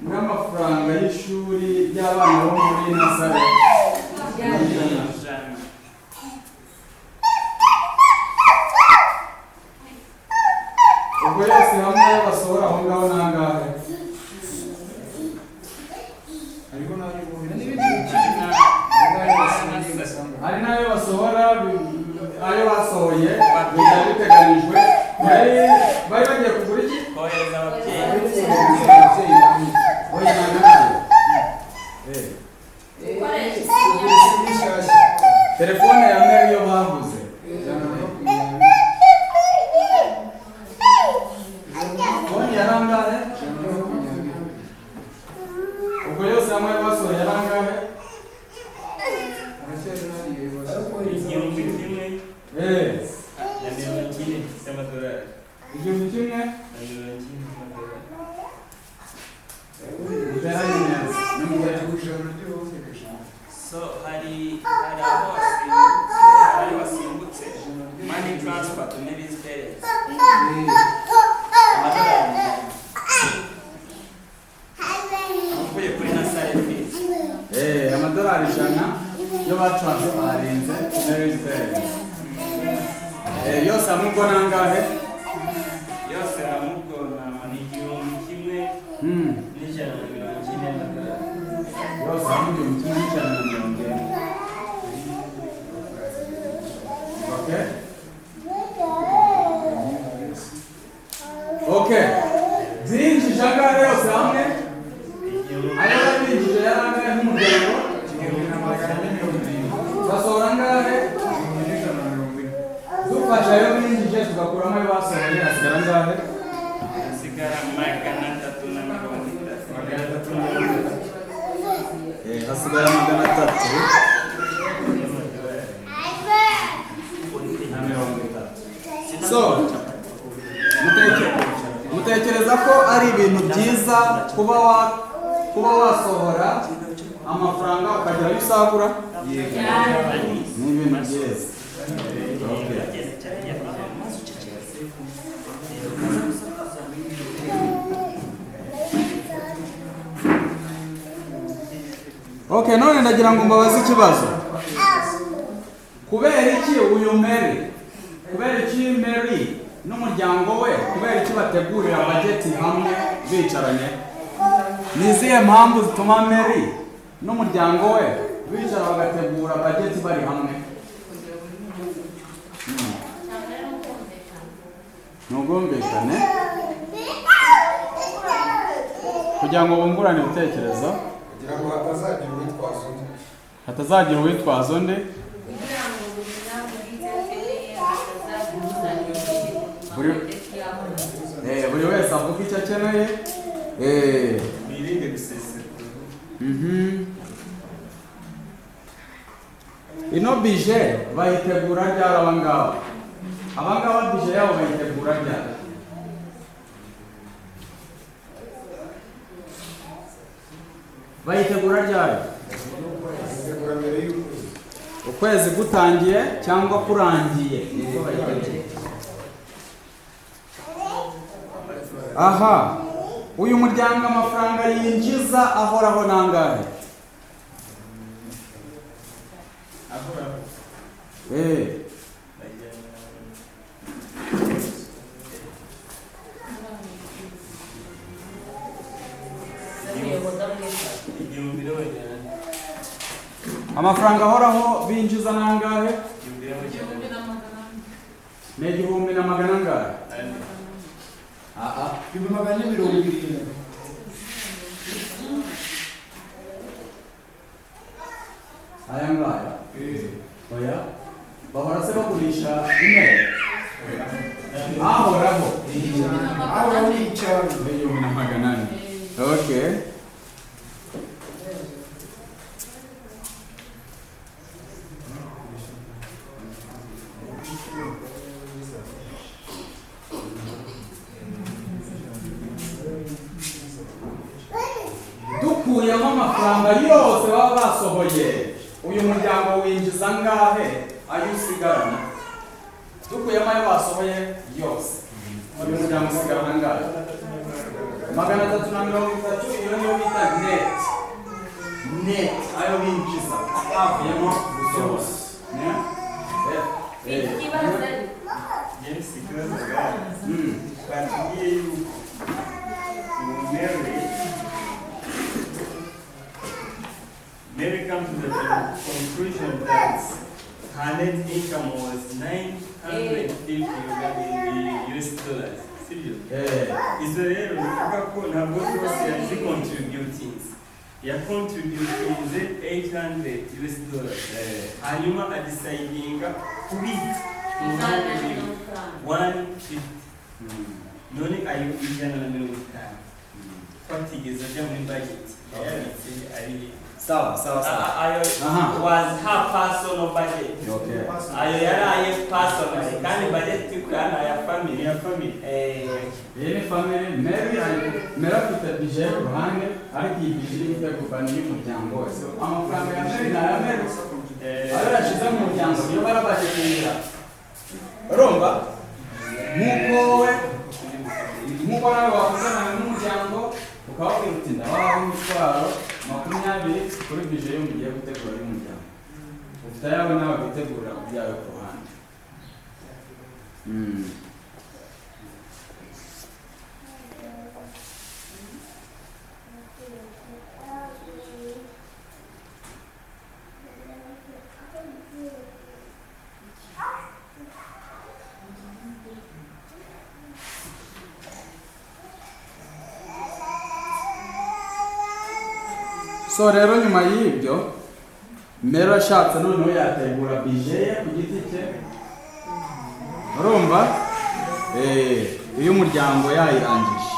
Speaker 3: n'amafaranga y'ishuri y'abana bo muri nasare ubwo yose hamwe basohora aho ngaho nangahe? Hari n'ayo basohora ayo basohoye bijya biteganijwe bari bagiye kugura iki?
Speaker 2: kohereza ababyeyi
Speaker 3: telefone ya Mary yo bavuze konti yarangahe? ubwo yose hamwe basohoye yarangahe?
Speaker 2: igihumbi kimwe na 40 z'amadolari.
Speaker 3: Igihumbi kimwe
Speaker 2: na 40 z'amadolari. So hari aho wasimbutse money transfer to Mary's parents. Avuye kuri nasare fees.
Speaker 3: amadolari 100 yo batanze barenze Mary's parents. Yose hamwe ubwo nangahe?
Speaker 2: Yose hamwe ubwo ni igihumbi kimwe n'ijana na 40 y'amadolari.
Speaker 3: Yose hamwe igihumbi kimwe n'ijana na 40. Okay? Okay. Zinjije angahe yose hamwe? Ayo binjije yarangahe nk'umuryango? Basohora angahe? Dufasha ayo binjije tugakuramo ayo basohoye hasigara angahe?
Speaker 2: Hasigara 360.
Speaker 3: Hasigara 360. So, mutekereza ko ari ibintu byiza kuba wasohora amafaranga ukagira ayo usagura? Ni ibintu byiza. Okay, none ndagira ngo mbabaze ikibazo. Kubera iki uyu Mary? Kubera iki Mary n'umuryango we? Kubera iki bategurira budget hamwe bicaranye? Ni izihe mpamvu zituma Mary n'umuryango we bicara bagategura budget bari hamwe? Ntugumvikane kugira ngo bungurane ibitekerezo,
Speaker 4: kugira ngo hatazagira uwitwaza undi.
Speaker 3: Hatazagira uwitwaza undi. Buri wese avuga icyo akeneye.
Speaker 2: Mwirinde gusesera.
Speaker 3: Ino bije bayitegura ryari abangaba? Abangaba bije yabo bayitegura ryari? Bayitegura ryari? Ukwezi gutangiye cyangwa kurangiye? Aha, uyu muryango amafaranga yinjiza ahoraho nangahe? Amafaranga ahoraho binjiza nangahe? Ni 1,000 angahe?
Speaker 6: Ibihumbi 470.
Speaker 3: Aya ngaya? Oya. Bahora se bagurisha imwe?
Speaker 6: cyane.
Speaker 3: 1,800. Okay. Dukuyemo amafaranga yose baba basohoye, uyu muryango winjiza ngahe ayo usigarana? Dukuyemo ayo basohoye yose, uyu muryango usigarana ngahe? 330, iyo niyo bita net ayo binjiza avuyemo gusohora.
Speaker 2: Yes, ikibazo gani? Batubwiye yuko Mary come to the conclusion that her net income was 950 US dollars. Serious? Izo rero bivuga ko ntabwo rwose yazi contributing. Ya contributinze 800 US dollars. Hanyuma adisidinga kubika 150. None ayo ijana na 50. Kwatigeza ajya muri budget. Yabitse ari
Speaker 3: Sawa.
Speaker 2: ayo was her personal budget.
Speaker 3: Okay.
Speaker 2: Ayo yaraye personal kandi budget tukana ya family.
Speaker 3: Iyi ni family. Mary afite budget ku ruhande, ariko iyi budget ifite kupana y'umuryango wose. Amafaranga ya Mary na ya Mary ayo yashize mu muryango niyo barabajetingira. Urumva? Nk'uko nawe wakuzana n'umuryango ukababwira uti ndabaha imitwaro 20 kuri budget yo mugiye gutegura y'umuryango. Ufite ayawe nawe gutegura ku byawe ku ruhande. So rero nyuma y'ibyo Mero ashatse noneho yategura budget ye ku giti cye. Urumva? Iyo umuryango yayirangije.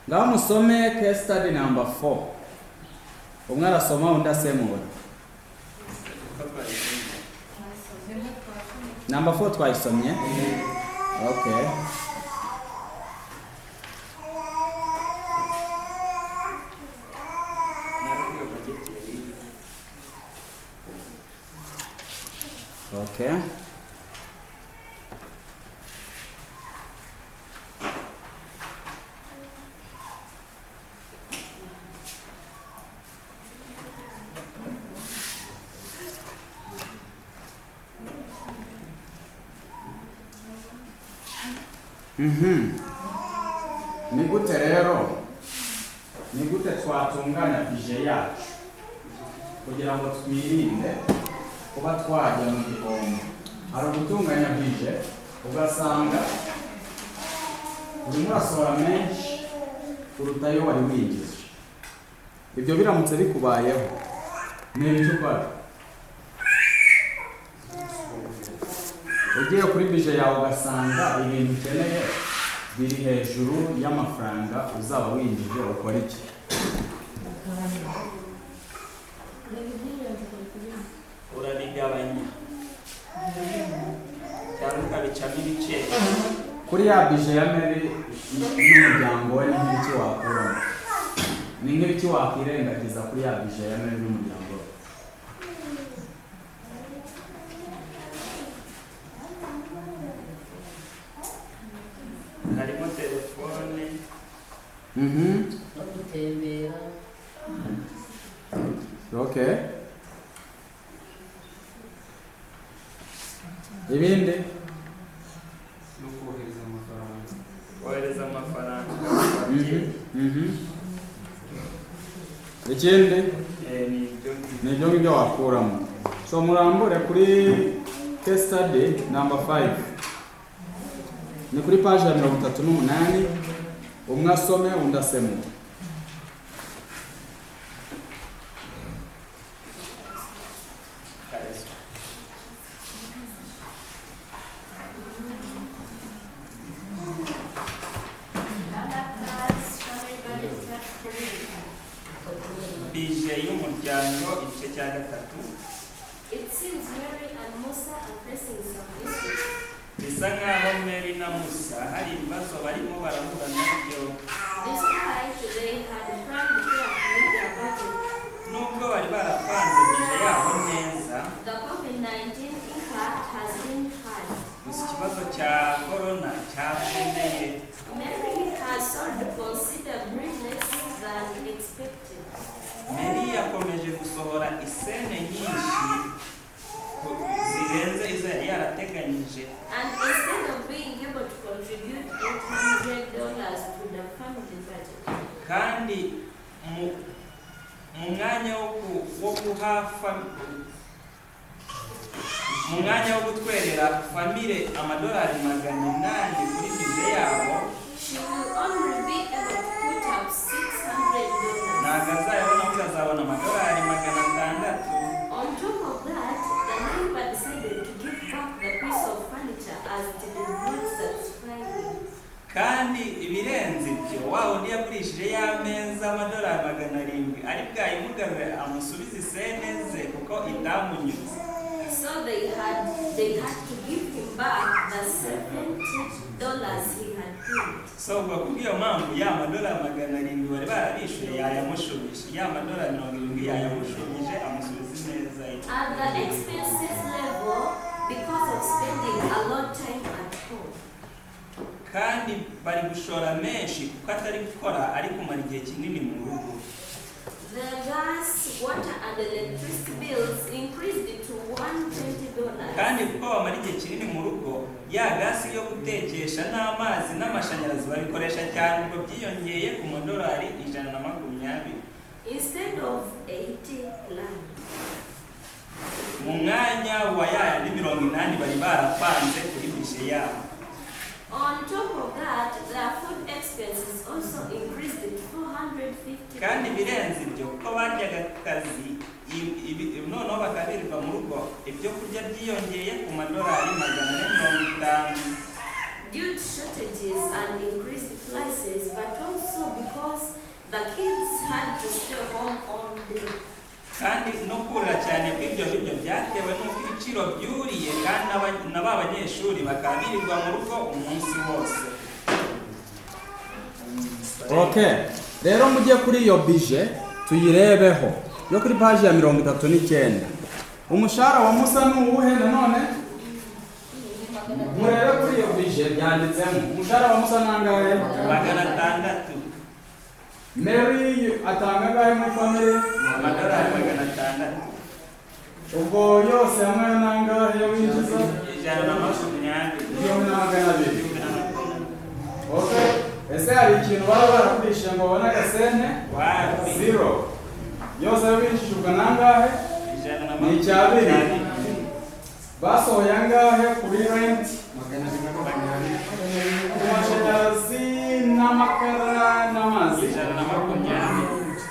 Speaker 3: Ngaho musome case study number 4. Umwe arasoma undi asemura. Number 4 twayisomye. Okay. Okay. Ni gute rero? Ni gute twatunganya budget yacu kugira ngo twirinde kuba twajya mu gihombo? Hari gutunganya budget ugasanga urimo urasohora menshi kuruta ayo wari winjije. Ibyo biramutse bikubayeho ni ibyo ukora. Ugiye kuri budget yawe ugasanga ibintu ukeneye biri hejuru y'amafaranga uzaba winjije, ukora iki?
Speaker 2: Urabigabanya cyangwa ukabicamo ibice.
Speaker 3: Kuri ya budget ya Mary n'umuryango we ni nk'iki wakuramo? Ni nk'iki wakwirengagiza kuri ya budget ya Mary n'umuryango we?
Speaker 2: Harimo telefone.
Speaker 5: Gutembera.
Speaker 3: Okay. Ibindi?
Speaker 4: no kohereza amafaranga.
Speaker 2: Kohereza amafaranga.
Speaker 3: Ikindi?
Speaker 2: Ni ibyo
Speaker 3: ngibyo wakuramo. So murambure kuri case study number 5 ni kuri page ya 38 umwe asome undi asemura.
Speaker 2: bije y'umuryango igice cya gatatu.
Speaker 8: It seems Mary and Musa are facing some issues.
Speaker 2: Bisa nkaho Mary na Musa hari ibibazo barimo barahura nabyo.
Speaker 8: Despite they had planned to meet their budget,
Speaker 2: Nubwo bari barapanze bije yabo neza,
Speaker 8: the COVID-19 impact has been hard.
Speaker 2: gusa ikibazo cya corona cyakomeye.
Speaker 8: Mary has sold considerably less than expected.
Speaker 2: Mary yakomeje gusohora isene nyinshi zirenze izo yari yarateganyije.
Speaker 8: And instead of being able to contribute $800 to the family budget,
Speaker 2: Kandi mu mwanya wo gutwerera famire amadolari $800 kuri bije yabo,
Speaker 8: she will only be able to put up $600.
Speaker 2: ntabwo azayabona ahubwo azabona amadolari $600.
Speaker 8: On top of that, the neighbor decided to give back the piece of furniture as it did not satisfy him.
Speaker 2: Kandi ibirenze ibyo wa wundi yagurishije y'ameza amadolari $700 ari bwayimugarure amusubize isene ze kuko itamunyuze.
Speaker 8: So they had to give him back the $70 he had paid.
Speaker 2: So ubwo kubw'iyo mpamvu ya madolari $700 bari barabishuye yayamushubije, ya madolari $70 yayamushubije amusubiza ineza ye.
Speaker 8: At the expenses level, because of spending a lot of time at home.
Speaker 2: Kandi bari gushora menshi kuko atari gukora ari kumara igihe kinini mu rugo.
Speaker 8: The gas, water and electricity bills increased to $120.
Speaker 2: Kandi kuko bamara igihe kinini mu rugo, ya gasi yo gutekesha n'amazi n'amashanyarazi babikoresha cyane ngo byiyongeye ku madolari $120.
Speaker 8: Instead of 80 planned.
Speaker 2: Mu mwanya wa yayandi $80 bari barapanze kuri bije yabo.
Speaker 8: On top of that, their food expenses also increased to $450.
Speaker 2: Kandi birenze ibyo kuko bajyaga ku kazi noneho bakabirirwa mu rugo, ibyo kurya byiyongeye ku madolari $450.
Speaker 8: Due to shortages and increased prices, but also because the kids had to stay home all day.
Speaker 2: Kandi no kurira cyane kw'ibyo biryo byatewe n'uko ibiciro byuriye kandi n'aba banyeshuri bakabirirwa mu rugo umunsi wose.
Speaker 3: Okay, rero mujye kuri iyo bije tuyirebeho yo kuri page ya 39. Umushahara wa Musa ni uwuhe nanone? Murebe kuri iyo bije byanditsemo umushahara wa Musa nangahe?
Speaker 2: $600.
Speaker 3: Mary atanga gahe muri family?
Speaker 2: Amadolari $600.
Speaker 3: Ubwo yose hamwe nangahe yo winjiza? $120. Okay, ese hari ikintu baba barakurisha ngo babone agasene? Zero. Yose yo winjije ubwo nangahe? Ni $200. Basohoye angahe kuri rent? Amashanyarazi n'amakara n'amazi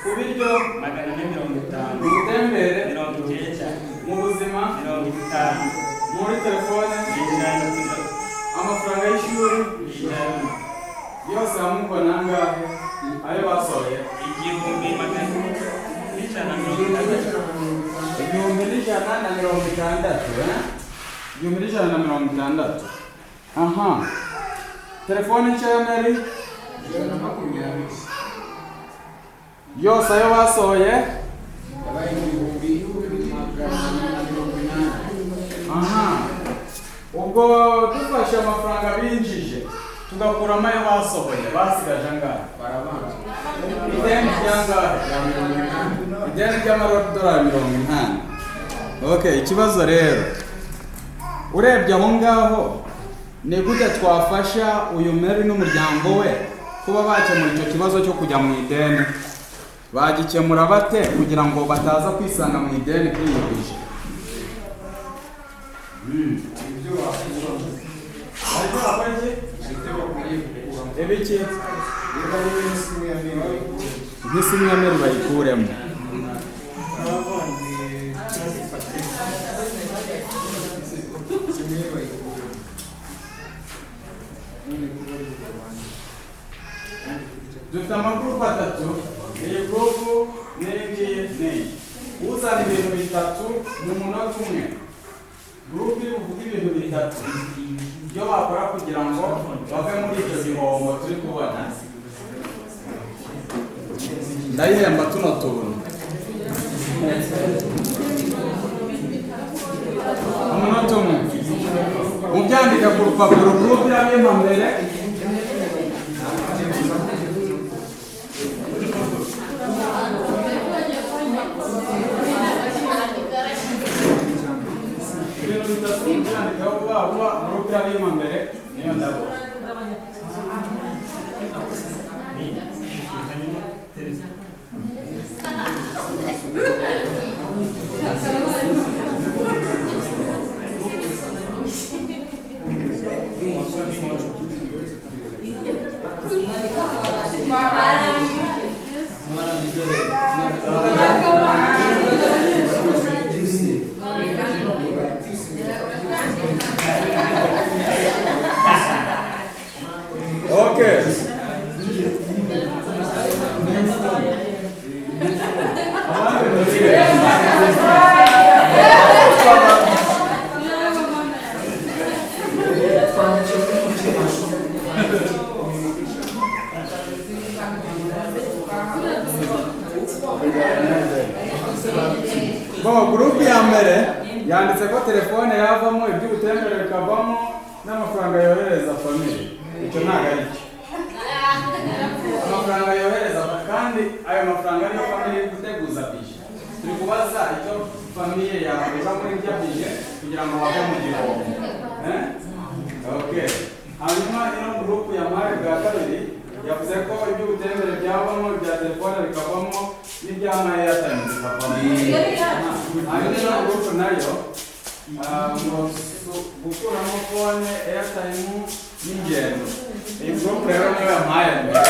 Speaker 3: ku biryo
Speaker 2: $450.
Speaker 3: mu butembere
Speaker 2: 90.
Speaker 3: mu buzima
Speaker 2: 50.
Speaker 3: muri telefone amafaranga y'ishuri yose hamwe ubwo nangahe ayo basohoye? $1,160. Aha, telefone nshya ya Mary yose ayo basohoye? Aha, ubwo dufashe amafaranga binjije tugakuramo ayo basohoye basigaje angahe? Ideni ry'angahe? Ideni ry'amadolari $80. Okay, ikibazo rero urebye aho ngaho ni gute twafasha uyu Mary n'umuryango we kuba bakemura icyo kibazo cyo kujya mu ideni? Bagikemura bate kugira ngo bataza kwisanga mu ideni kuri iyo bije?
Speaker 4: ibyo wakora
Speaker 3: ariko akora iki
Speaker 4: ibyo bakwiriye gukuramo
Speaker 3: ibiki
Speaker 4: niba ari n'isimu ya mbere bayikura
Speaker 3: nk'isimu ya meri bayikuremo dufite amagurupe atatu iyi gurupu n'iyingiyi n'iyi uzana ibintu bitatu mu munota umwe gurupe iri buvuge ibintu bitatu ibyo bakora kugira ngo bave muri icyo gihombo turi kubona ndayihemba tuno tuntu umunota umwe mubyandika ku rupapuro gurupe irabimpa mbere Okay. Bon, groupe ya mbere yanditse ko telefone yavamo iby'ubutemere bikavamo n'amafaranga yohereza famille. Icyo ntabwo ari cyo. Amafaranga yohereza kandi ayo mafaranga niyo famille iri guteguza bije. Turi kubaza icyo famille yakura muri ibyo bije kugira ngo bave mu gihombo. Okay. Hanyuma ino groupe ya mare bwa kabiri yavuze ko iby'ubutemere byavamo ibya telefone bikavamo n'iby'amaye yatanye bikavamo. Hanyuma ino groupe nayo gukuramo fone airtime n'ingendo. Iyi groupe rero niyo yampaye mbere.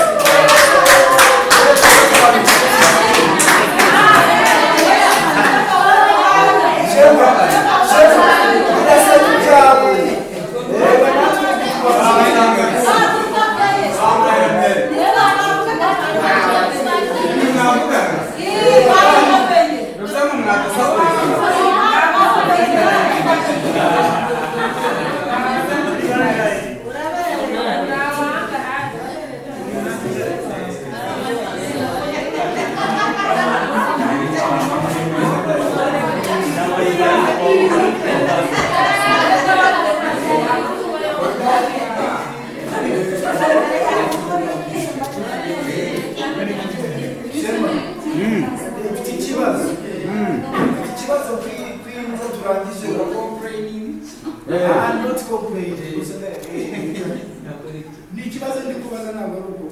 Speaker 6: Ni ikibazo ndi kubaza ntabwo ari uko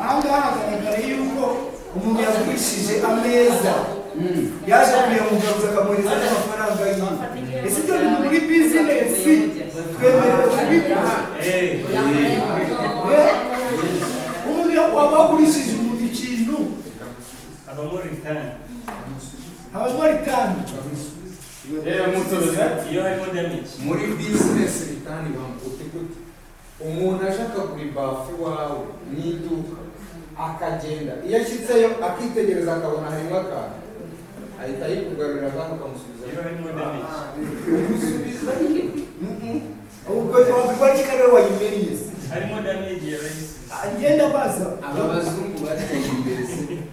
Speaker 6: ahangaha hagaragara yuko umuntu yagurishije ameza yaje kuyamugaruza akamuhereza n'amafaranga yiwe. Ese ibyo bintu muri bizinesi twemerewe kubikora? Umuntu wagurishije umuntu ikintu
Speaker 7: habamo ritani iyo harimo damage
Speaker 4: muri business ritani bamute gute umuntu ashaka kuri bafu wawe n'iduka akagenda iyo ashyitseyo akitegereza akabona harimo akantu ahita yikugarurira kandi akamusubiza
Speaker 7: iyo harimo damage
Speaker 4: umusubiza
Speaker 6: ubwo wabikora kikare wayimeriye
Speaker 7: harimo damage yarahise
Speaker 6: agenda baza
Speaker 4: aba bazungu bateye imbere se ikintu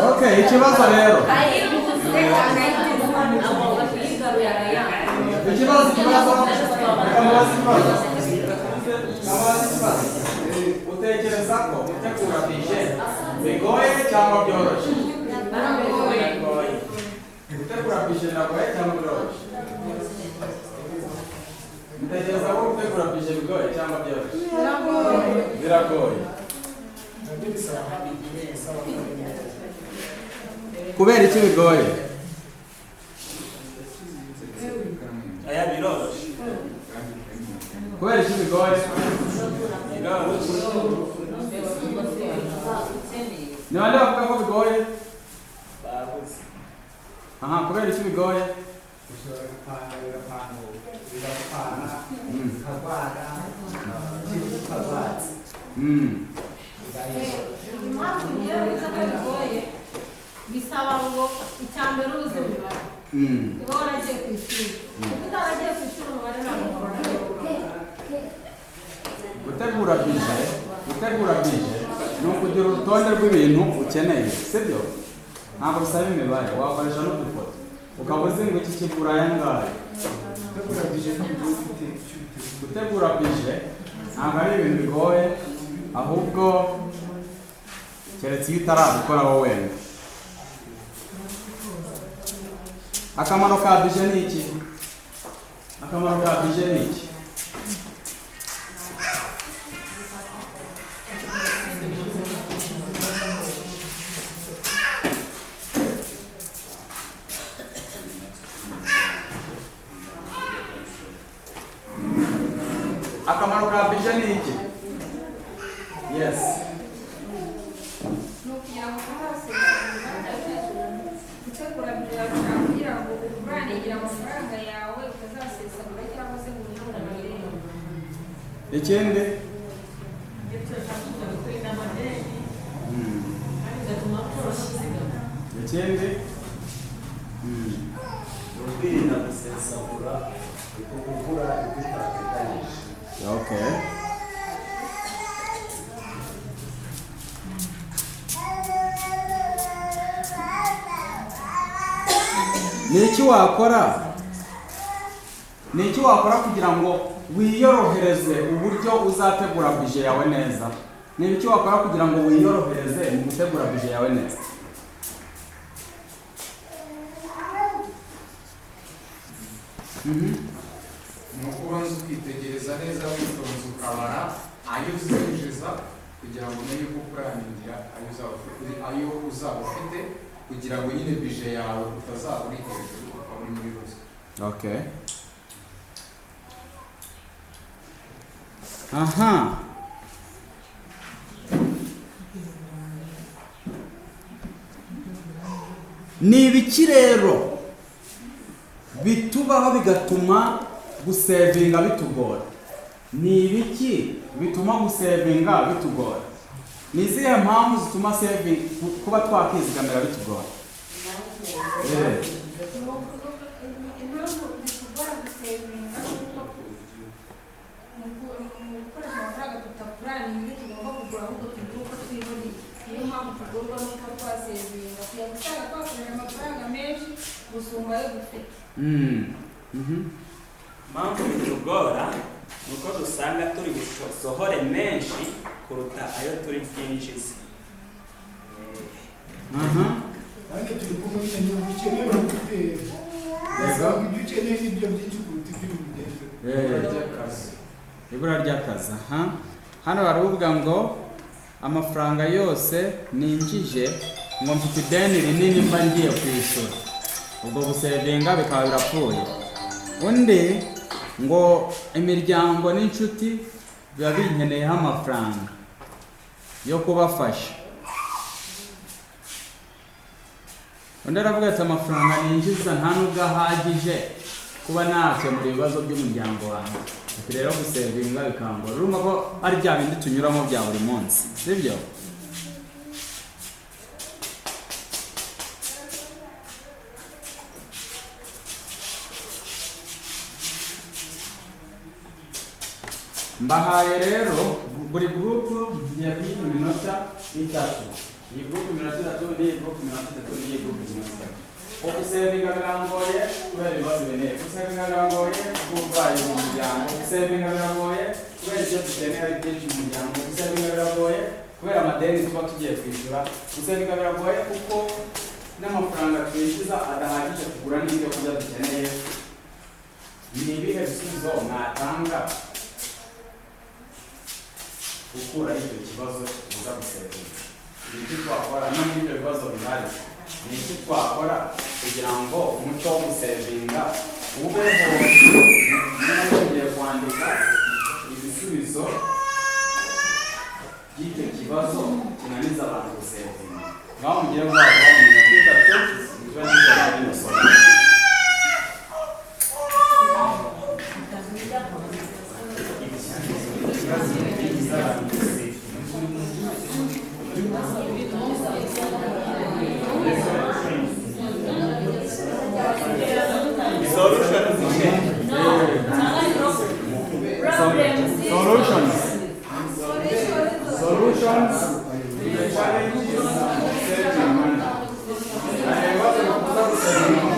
Speaker 3: Okay, ikibazo rero. Utekereza ko gutegura bije bigoye cyangwa byoroshye? Gutegura bije biragoye cyangwa byoroshye? Utekereza ko gutegura gutegura bije bigoye cyangwa byoroshye? Biragoye. Kubera iki bigoye?
Speaker 2: aya biroroshye.
Speaker 3: Kubera iki bigoye? Ni bande bavuga ko bigoye?
Speaker 2: Babuze.
Speaker 3: Aha, kubera iki bigoye?
Speaker 6: ushobora gupanga bigapana ukagwara ukagwatsa
Speaker 5: impamvu ngewe biza ko bigoye bisaba ngo icyambere uzi umubare uba waragiye ku ishuri kuko utaragiye ku ishuri umubare ntabwo
Speaker 3: gutegura bije ni ukugira urutonde rw'ibintu ukeneye, sibyo? Ntabwo bisaba imibare, wakoresha n'udufoto ukaba uzi ngo iki kigura aya ngaya. Gutegura bije ntabwo ari ibintu bigoye, ahubwo keretse iyo utarabikora wowe wenda. Akamaro ka bije ni iki? Akamaro ka bije ni iki? Akamaro ka bije ni iki? Yes.
Speaker 8: ni ukugira ngo hose gutegura kugira ngo uranegera amafaranga yawe utazasesagura cyangwa se ngo uyihungabane.
Speaker 3: Ikindi? Ikindi?
Speaker 6: kwirinda gusesagura ukugura ibyo utateganyije.
Speaker 3: Okay. Ni iki wakora kugira ngo wiyorohereze uburyo uzategura bije yawe neza? Ni iki wakora kugira ngo wiyorohereze mu gutegura bije yawe neza?
Speaker 4: ni ukubanza ukitegereza neza witonze ukabara ayo uzinjiza kugira ngo umenye uko ukuraningira ayo uzaba ufite kugira ngo nyine bije yawe utazaba uri hejuru ukaba uri muri ruswa.
Speaker 3: Okay. Aha. Ni ibiki rero bitubaho bigatuma gusevinga bitugora? Ni ibiki bituma gusevinga bitugora? Ni izihe mpamvu zituma saving kuba twakizigamira bitugora?
Speaker 8: Impamvu bitugora gusevinga mu gukoresha amafaranga tutapuraninze tugomba kugura ahubwo tugira uko twiboneye. Niyo mpamvu tugomba n'uko twasevinga kugira ngo usanga twakoresha amafaranga menshi gusumba ayo dufite.
Speaker 2: Impamvu bitugora ni uko dusanga turi busohore menshi kuruta ayo turi bwinjize.
Speaker 6: kandi turi kumwe n'ibyo ukeneye gutera. Ugasanga ibyo ukeneye n'ibyo byinshi kuruta ibyo ubigenza.
Speaker 3: Ibura ry'akazi. Aha. Hano baravuga ngo amafaranga yose ninjije ngo mfite ideni rinini mba ngiye kwishyura. Ubwo gusevinga bikaba birapfuye. Undi ngo imiryango n'inshuti biba binkeneyeho amafaranga yo kubafasha. Undi aravuga ati amafaranga ninjiza nta nubwo ahagije kuba nakemura ibibazo by'umuryango wanjye. Ati rero gusevinga bikangora. Urumva ko ari bya bindi tunyuramo bya buri munsi, sibyo? Mbahaye rero buri group ngiye kuyiha iminota 3. Iyi group iminota 3, iyi group iminota 3, iyi group iminota 3. Gusevinga birangoye kubera ibibazo bineye. Gusevinga birangoye kubaye mu muryango. Gusevinga birangoye kubera ibyo dukeneye ari byinshi mu muryango. Gusevinga birangoye kubera amadeni tuba tugiye kwishyura. Gusevinga birangoye kuko n'amafaranga twishyuza adahagije kugura n'ibyo kurya dukeneye. Ni ibihe bisubizo mwatanga gukuraho icyo kibazo uza gusevinga. Ni iki twakora no muri ibyo bibazo bihari, ni iki twakora kugira ngo umuco wo gusevinga ubeho. Ngiye kwandika ibisubizo by'icyo kibazo kinaniza abantu gusevinga. Ngaho mugiye guhabwa mu minota 3 ikibazo cyari n'isoro. Solutions to the challenges of saving money. And what the proposal saving money?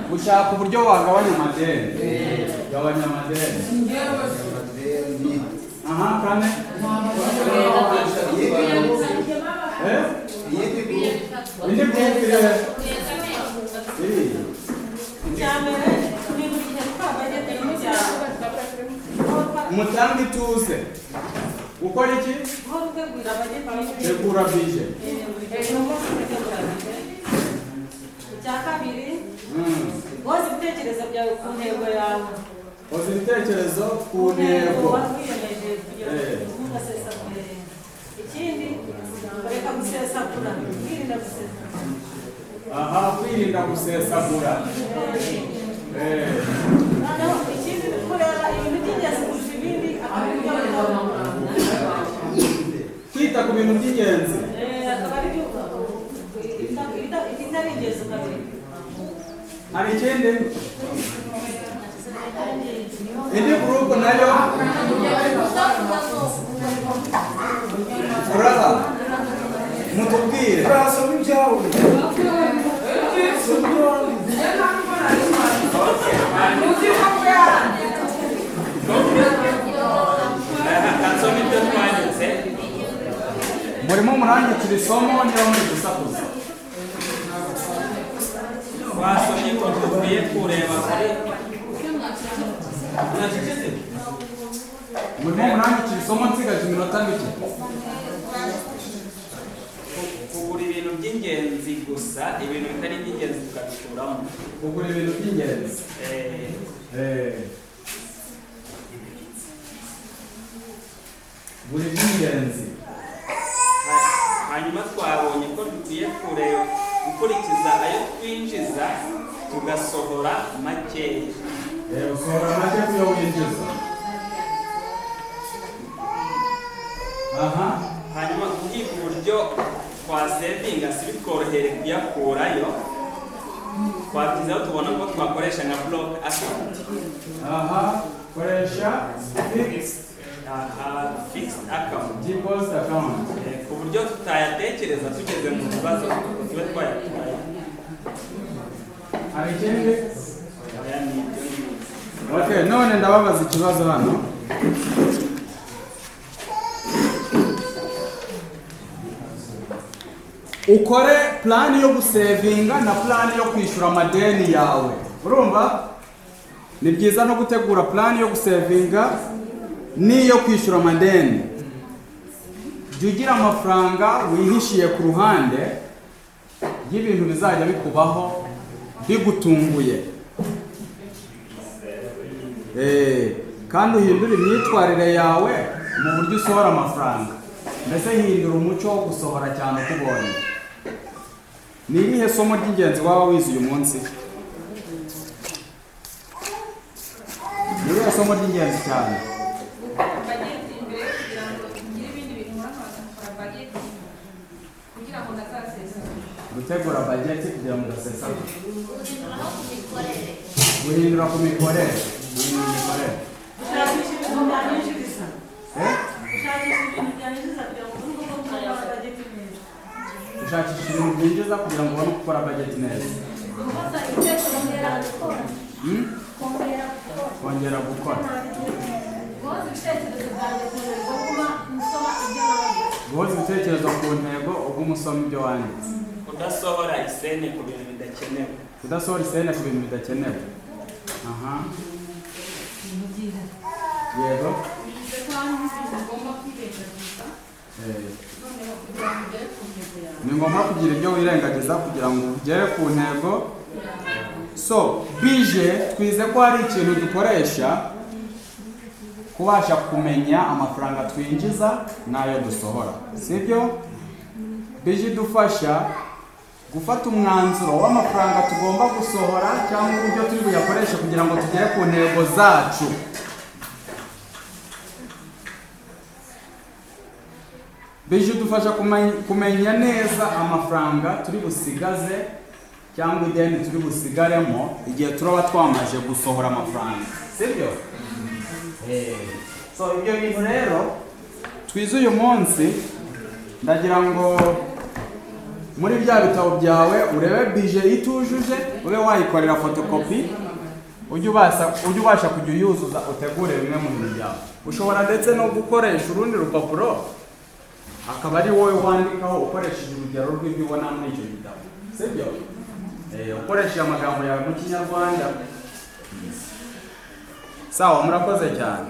Speaker 3: Gushaka uburyo wagabanya amadeni. Gabanya amadeni. Aha, kane. Indi group mutange ituze.
Speaker 1: Gukora iki? Tegura bije.
Speaker 5: Icya kabiri, woza ibitekerezo byawe ku ntego yawe.
Speaker 1: Woza ibitekerezo ku ntego.
Speaker 5: Wakwiyemeje kugira ngo ntugasesagure. Ikindi, ureka gusesagura, kwirinda gusesagura.
Speaker 1: Aha, kwirinda gusesagura.
Speaker 5: Noneho ikindi kureba ibintu by'ingenzi kurusha ibindi,
Speaker 1: Kwita ku bintu by'ingenzi.
Speaker 5: akaba ari byo ibitari ingenzi ukabireka.
Speaker 1: Hari ikindi? Indi group nayo furaha. Mutubwire.
Speaker 6: Turasoma ibyawe.
Speaker 2: Kansoma ibyo twanditse.
Speaker 1: Murimo murandikira isomo niyo muri gusakuza.
Speaker 2: Twasomye ko dukwiye kureba kuri
Speaker 1: Murimo murandikira isomo nsigaje iminota mike.
Speaker 2: kugura ibintu by'ingenzi gusa, ibintu bitari iby'ingenzi tukabikuramo.
Speaker 1: Kugura ibintu by'ingenzi. Buri by'ingenzi.
Speaker 2: Hanyuma twabonye ko dukwiye kureba gukurikiza ayo twinjiza tugasohora makeya.
Speaker 1: Usohora make kuyo winjiza. Aha.
Speaker 2: Hanyuma guhiga uburyo twasevinga si bitworohere kuyakurayo, twabyizaho tubona ko twakoresha nka block account.
Speaker 1: Aha. Koresha
Speaker 2: fixed account.
Speaker 1: deposit account.
Speaker 2: Ku buryo tutayatekereza tugeze mu bibazo tuba twayakurayo.
Speaker 1: Hari ikindi?
Speaker 2: Aya ni ibyo ngibyo.
Speaker 1: Okay, none ndababaza ikibazo hano. Ukore plan yo gusevinga na plan yo kwishyura amadeni yawe. Urumva? Ni byiza no gutegura plan yo gusevinga n'iyo kwishyura amadeni. Jya ugira amafaranga wihishiye ku ruhande y'ibintu bizajya bikubaho bigutunguye. Kandi uhindura imyitwarire yawe mu buryo usohora amafaranga. Mbese hindura umuco wo gusohora cyane ukubonye. Ni irihe somo ry'ingenzi waba wize uyu munsi? Ni irihe somo ry'ingenzi cyane? Gutegura budget kugira ngo udasesagure. Guhindura ku mikorere.
Speaker 5: Gushakisha ibintu byanyinjiriza. Gushakisha ibintu byanyinjiriza kugira ngo ubone uko ukora budget neza.
Speaker 1: Gushakisha ibintu byinjiza kugira ngo ubone gukora budget neza. Kongera gukora. Guhoza ibitekerezo ku ntego ubwo umusoma ibyo wanditse.
Speaker 2: Kudasohora isene ku bintu bidakenewe.
Speaker 1: Kudasohora isene ku bintu bidakenewe. Aha. Yego. Ni ngombwa kugira ibyo wirengagiza kugira ngo ugere ku ntego. So, bije twize ko hari ikintu dukoresha kubasha kumenya amafaranga twinjiza n'ayo dusohora. Sibyo? Bije idufasha gufata umwanzuro w'amafaranga tugomba gusohora cyangwa uburyo turi buyakoreshe kugira ngo tugere ku ntego zacu. Bije idufasha kumenya neza amafaranga turi busigaze cyangwa ideni turi busigaremo igihe turaba twamaze gusohora amafaranga. Sibyo? So ibyo bintu rero twize uyu munsi ndagira ngo muri bya bitabo byawe urebe bije itujuje ube wayikorera fotokopi ujye ubasha kujya uyuzuza utegure bimwe mu bintu byawe. Ushobora ndetse no gukoresha urundi rupapuro akaba ari wowe wandikaho ukoresheje urugero rw'ibyo ubona muri icyo gitabo. Sibyo? Ukoresheje amagambo yawe mu Kinyarwanda. Sawa, murakoze cyane.